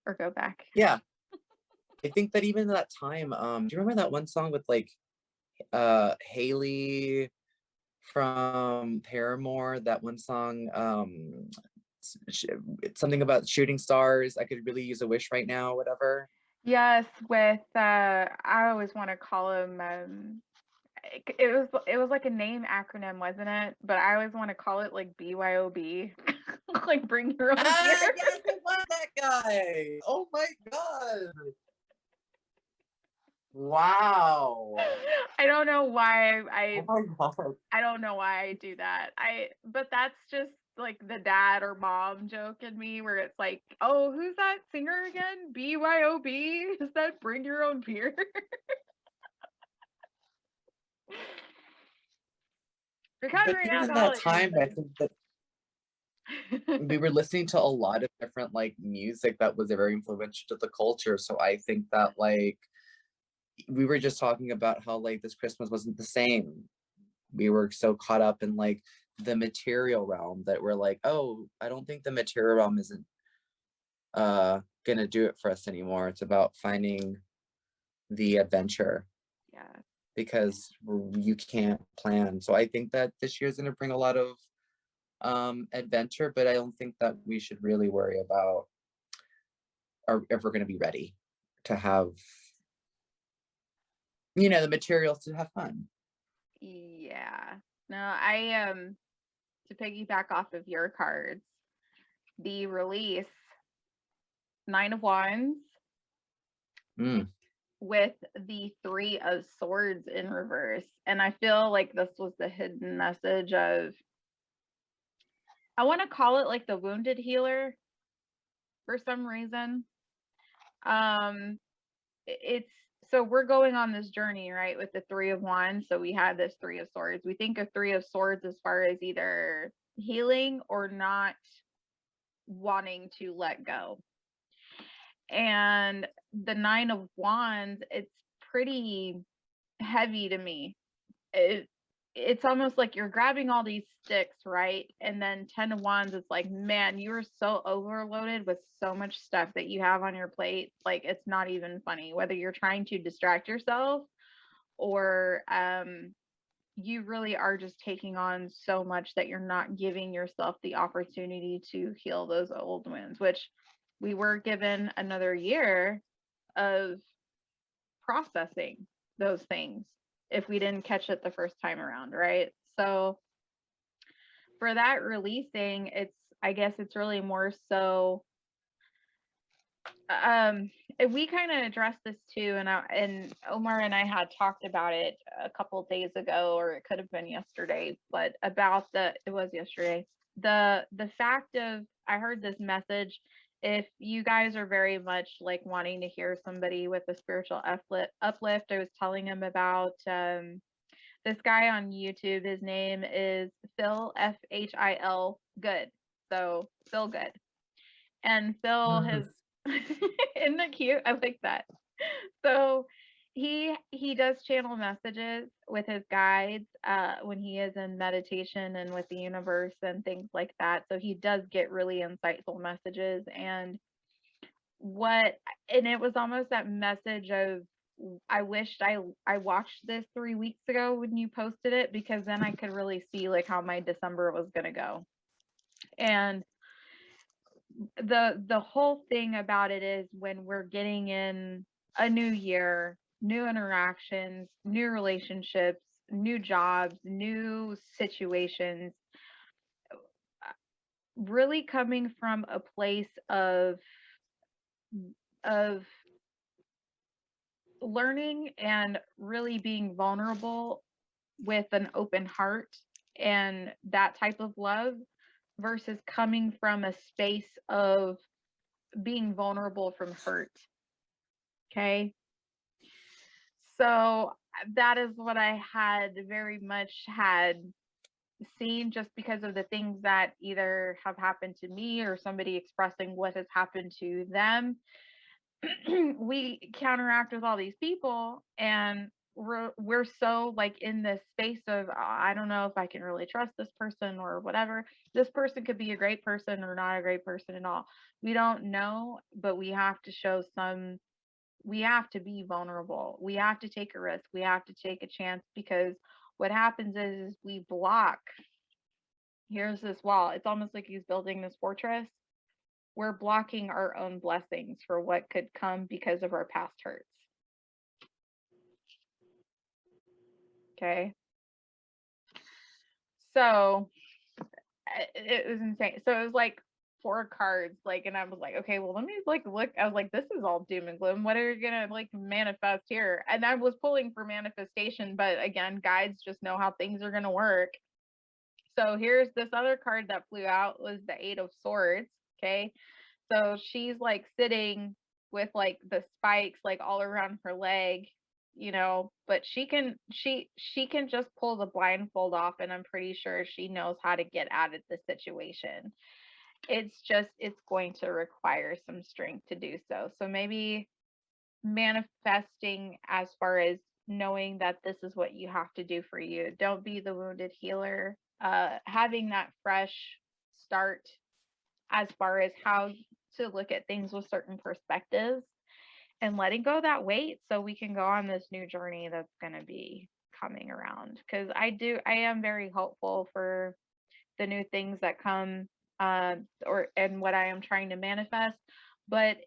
Speaker 2: or go back.
Speaker 1: Yeah, I think that even that time, do you remember that one song with like Haley from Paramore? That one song, it's something about shooting stars. I could really use a wish right now, whatever.
Speaker 2: Yes, with I always want to call him it was like a name acronym, wasn't it? But I always want to call it like BYOB. Like bring your own beer.
Speaker 1: Yes, I love that guy. Oh my god. Wow.
Speaker 2: I don't know why
Speaker 1: Oh my god.
Speaker 2: I don't know why I do that. But that's just like the dad or mom joke in me where it's like, oh, who's that singer again? BYOB? Is that bring your own beer?
Speaker 1: But
Speaker 2: Recovering
Speaker 1: even in that
Speaker 2: alcoholic.
Speaker 1: time, I think that we were listening to a lot of different like music that was very influential to the culture. So I think that like we were just talking about how like this Christmas wasn't the same. we were so caught up in like the material realm that we're like, oh, I don't think the material realm isn't gonna do it for us anymore. It's about finding the adventure
Speaker 2: Yeah.
Speaker 1: because you can't plan. So I think that this year is gonna bring a lot of adventure, but I don't think that we should really worry about or if we're gonna be ready to have, the materials to have fun.
Speaker 2: Yeah. No, to piggyback off of your cards, the release, Nine of Wands
Speaker 1: Mm.
Speaker 2: with the Three of Swords in reverse. And I feel like this was the hidden message of, I want to call it like the wounded healer for some reason. It's so we're going on this journey, right, with the Three of Wands. So we had this Three of Swords. We think of Three of Swords as far as either healing or not wanting to let go. And the Nine of Wands, it's pretty heavy to me. It's almost like you're grabbing all these sticks, right? And then Ten of Wands, it's like, man, you are so overloaded with so much stuff that you have on your plate. Like, it's not even funny, whether you're trying to distract yourself or you really are just taking on so much that you're not giving yourself the opportunity to heal those old wounds, which we were given another year of processing those things if we didn't catch it the first time around, right? So for that releasing, I guess it's really more so we kind of addressed this too, and Omar and I had talked about it a couple days ago, or it could have been yesterday, but it was yesterday, the fact of, I heard this message, if you guys are very much like wanting to hear somebody with a spiritual uplift, I was telling him about this guy on YouTube. His name is Phil, Phil Good. So Phil Good. And Phil has isn't that cute? I like that. So he does channel messages with his guides when he is in meditation and with the universe and things like that. So he does get really insightful messages, and it was almost that message of, I wished I watched this 3 weeks ago when you posted it, because then I could really see like how my December was going to go. And the whole thing about it is, when we're getting in a new year, new interactions, new relationships, new jobs, new situations, really coming from a place of learning and really being vulnerable with an open heart and that type of love, versus coming from a space of being vulnerable from hurt. Okay. So that is what I had very much had seen, just because of the things that either have happened to me or somebody expressing what has happened to them. We counteract with all these people, and we're so like in this space of, I don't know if I can really trust this person or whatever. This person could be a great person or not a great person at all. We don't know, but we have to show some, we have to be vulnerable. We have to take a risk. We have to take a chance, because what happens is we block. Here's this wall. It's almost like he's building this fortress. We're blocking our own blessings for what could come because of our past hurts. Okay. So it was insane. So it was like 4 cards, like, and I was like, okay, well, let me like look. I was like, this is all doom and gloom. What are you gonna like manifest here? And I was pulling for manifestation, but again, guides just know how things are gonna work. So here's this other card that flew out, was the Eight of Swords. Okay. So she's like sitting with like the spikes like all around her leg, but she can just pull the blindfold off, and I'm pretty sure she knows how to get out of the situation. It's going to require some strength to do so. So maybe manifesting as far as knowing that this is what you have to do for you. Don't be the wounded healer. Having that fresh start as far as how to look at things with certain perspectives and letting go of that weight so we can go on this new journey that's going to be coming around. Because I am very hopeful for the new things that come, or and what I am trying to manifest. But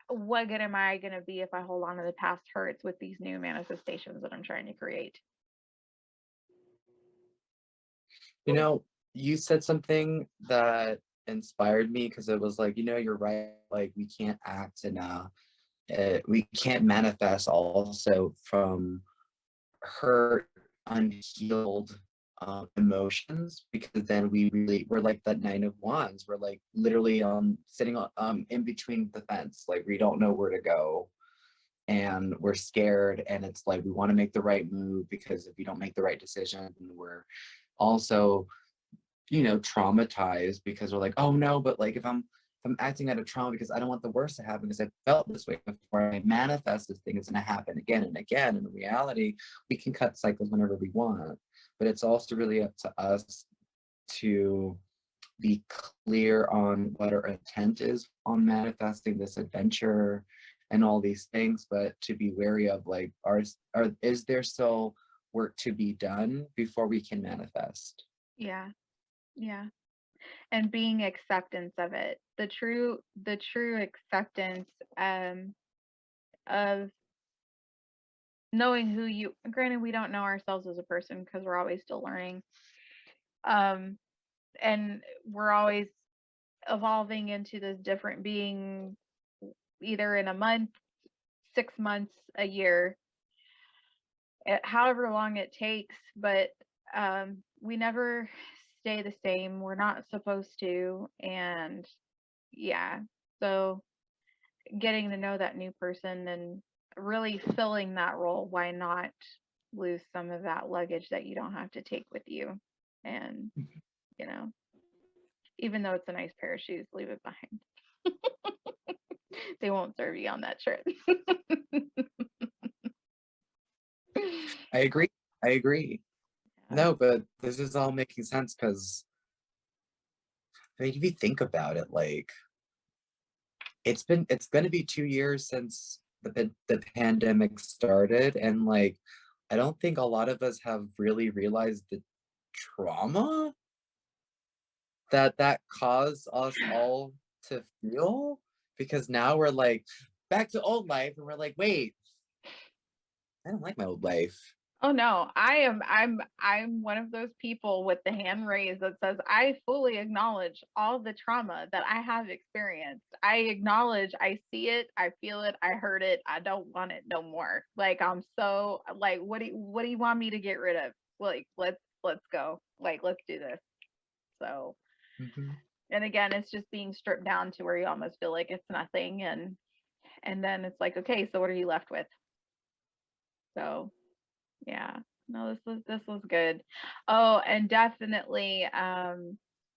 Speaker 2: what good am I going to be if I hold on to the past hurts with these new manifestations that I'm trying to create?
Speaker 1: You know, you said something that inspired me because it was like, you're right. Like, we can't act and we can't manifest also from hurt, unhealed emotions, because then we're like that Nine of Wands. We're like literally sitting on in between the fence, like we don't know where to go, and we're scared, and it's like we want to make the right move, because if we don't make the right decision, then we're also traumatized, because we're like, oh no, but like if I'm acting out of trauma because I don't want the worst to happen, because I felt this way before, I manifest this thing, it's going to happen again and again. And in reality, we can cut cycles whenever we want, but it's also really up to us to be clear on what our intent is on manifesting this adventure and all these things, but to be wary of, like, is there still work to be done before we can manifest?
Speaker 2: Yeah, yeah. And being acceptance of it, the true acceptance, of knowing who you, granted we don't know ourselves as a person because we're always still learning, um and we're always evolving into this different being, either in a month, 6 months, a year, however long it takes. But we never stay the same. We're not supposed to. And yeah, so getting to know that new person and really filling that role, why not lose some of that luggage that you don't have to take with you? And, you know, even though it's a nice pair of shoes, leave it behind. They won't serve you on that trip.
Speaker 1: I agree. I agree.
Speaker 2: Yeah.
Speaker 1: No, but this is all making sense, because I mean, if you think about it, like, it's going to be 2 years since the pandemic started, and like, I don't think a lot of us have really realized the trauma that caused us all to feel, because now we're like back to old life, and we're like, wait, I don't like my old life.
Speaker 2: Oh no, I'm one of those people with the hand raised that says I fully acknowledge all the trauma that I have experienced. I acknowledge, I see it, I feel it, I heard it. I don't want it no more. Like, I'm so like, what do you want me to get rid of? Like, let's go. Like, let's do this. So,
Speaker 1: Mhm.
Speaker 2: and again, it's just being stripped down to where you almost feel like it's nothing, and then it's like, okay, so what are you left with? So yeah, no, this was good. Oh, and definitely,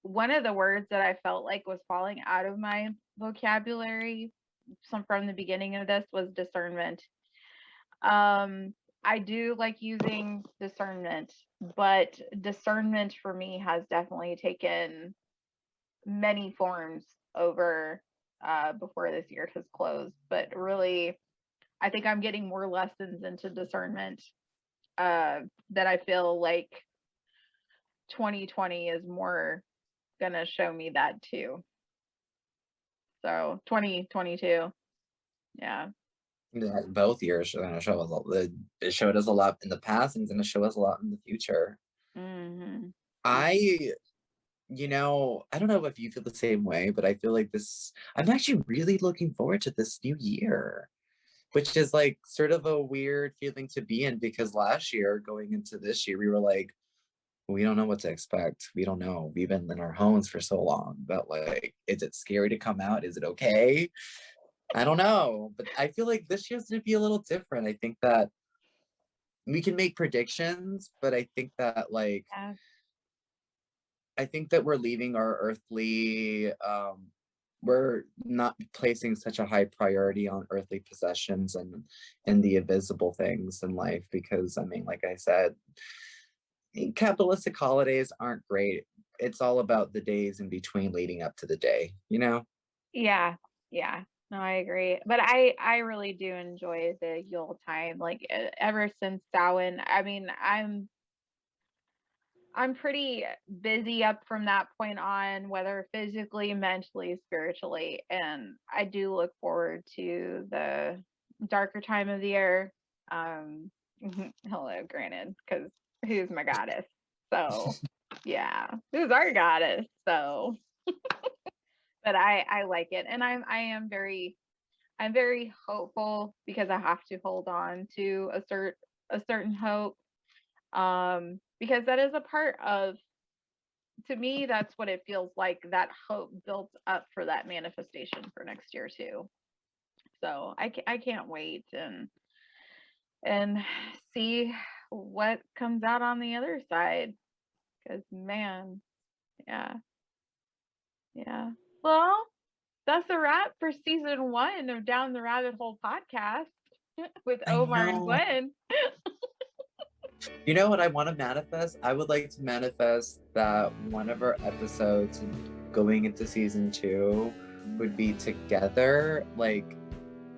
Speaker 2: one of the words that I felt like was falling out of my vocabulary from the beginning of this was discernment. Um, I do like using discernment, but discernment for me has definitely taken many forms over, before this year has closed. But really, I think I'm getting more lessons into discernment, that I feel like 2020 is more gonna show me that too. So 2022, yeah.
Speaker 1: Yeah, both years are going to show us it showed us a lot in the past, and it's going to show us a lot in the future.
Speaker 2: Hmm.
Speaker 1: I I don't know if you feel the same way, but I feel like I'm actually really looking forward to this new year, which is like sort of a weird feeling to be in, because last year, going into this year, we were like, we don't know what to expect. We don't know. We've been in our homes for so long, but like, is it scary to come out? Is it okay? I don't know. But I feel like this year's gonna be a little different. I think that we can make predictions, but
Speaker 2: Yeah.
Speaker 1: I think that we're leaving our earthly we're not placing such a high priority on earthly possessions and the invisible things in life, because I mean, like I said, capitalistic holidays aren't great. It's all about the days in between leading up to the day, you know?
Speaker 2: Yeah, yeah. No, I agree. But I really do enjoy the Yule time. Like ever since Samhain, I mean, I'm pretty busy up from that point on, whether physically, mentally, spiritually, and I do look forward to the darker time of the year. Um, hello, granted, because who's my goddess? So, yeah, who's our goddess? So, but I like it, and I'm very hopeful because I have to hold on to a certain hope, because that is a part of, to me, that's what it feels like, that hope built up for that manifestation for next year too. So I can't wait and see what comes out on the other side, because man, yeah, yeah. Well, that's a wrap for season 1 of Down the Rabbit Hole podcast with
Speaker 1: I
Speaker 2: Omar and
Speaker 1: know.
Speaker 2: Gwen.
Speaker 1: You know what I want to manifest? I would like to manifest that one of our episodes going into season 2 would be together, like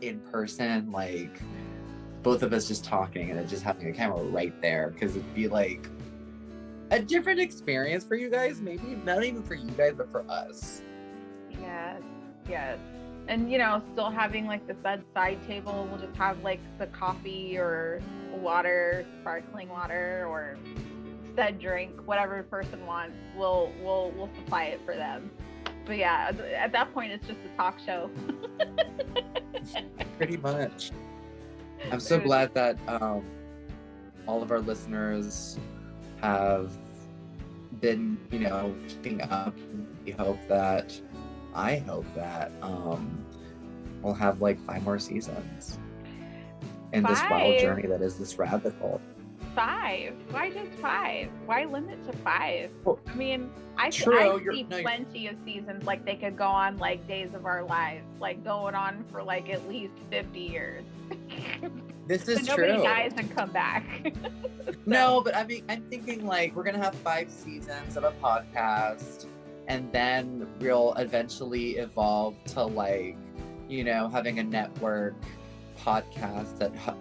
Speaker 1: in person, like both of us just talking and just having a camera right there, because it'd be like a different experience for you guys, maybe not even for you guys, but for us.
Speaker 2: Yes, yes. And still having like the side table, we'll just have like the coffee or water, sparkling water, or said drink, whatever the person wants. We'll supply it for them. But yeah, at that point, it's just a talk show.
Speaker 1: Pretty much. I'm so glad that all of our listeners have been, keeping up. I hope that we'll have like 5 more seasons in this wild journey that is this rabbit hole.
Speaker 2: 5? Why just 5? Why limit to 5?
Speaker 1: Well,
Speaker 2: I mean, I see plenty of seasons, like they could go on like Days of Our Lives, like going on for like at least 50 years.
Speaker 1: This is
Speaker 2: so
Speaker 1: true.
Speaker 2: Nobody dies and come back. So.
Speaker 1: No, but I mean, I'm thinking like we're gonna have 5 seasons of a podcast, and then we'll eventually evolve to like, having a network podcast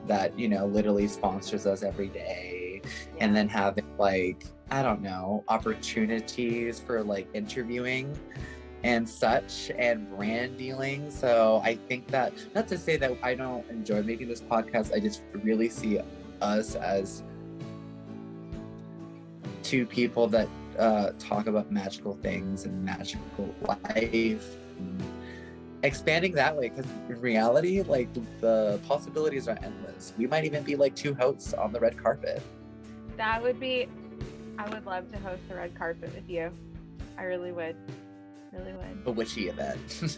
Speaker 1: that literally sponsors us every day, and then having like, I don't know, opportunities for like interviewing and such, and brand dealing. So I think that, not to say that I don't enjoy making this podcast, I just really see us as 2 people that talk about magical things and magical life, and expanding that way, because in reality, like the possibilities are endless. We might even be like 2 hosts on the red carpet.
Speaker 2: I would love to host the red carpet with you. I really would.
Speaker 1: A witchy event.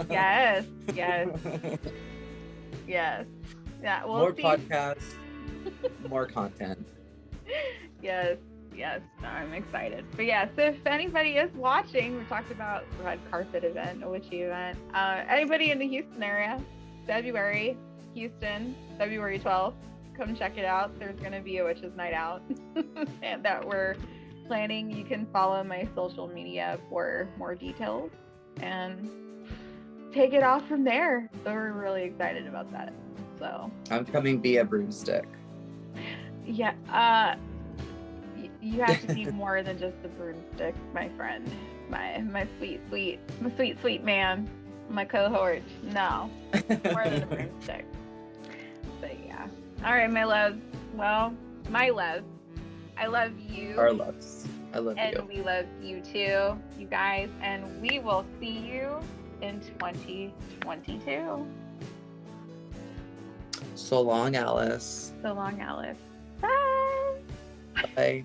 Speaker 2: Yes. Yeah, we'll
Speaker 1: more
Speaker 2: see.
Speaker 1: podcasts, more content.
Speaker 2: Yes, no, I'm excited. But yes, if anybody is watching, we talked about red carpet event, a witchy event. Anybody in the Houston area, February 12th, come check it out. There's going to be a witches night out and that we're planning. You can follow my social media for more details and take it off from there. So we're really excited about that. So
Speaker 1: I'm coming via broomstick.
Speaker 2: Yeah, you have to be more than just a broomstick, my friend. My sweet man, my cohort. No, more than a broomstick. But yeah. All right, my loves. Well, my love. I love you.
Speaker 1: Our loves. I love you.
Speaker 2: And we love you too, you guys. And we will see you in 2022.
Speaker 1: So long, Alice.
Speaker 2: So long, Alice. Bye.
Speaker 1: Bye.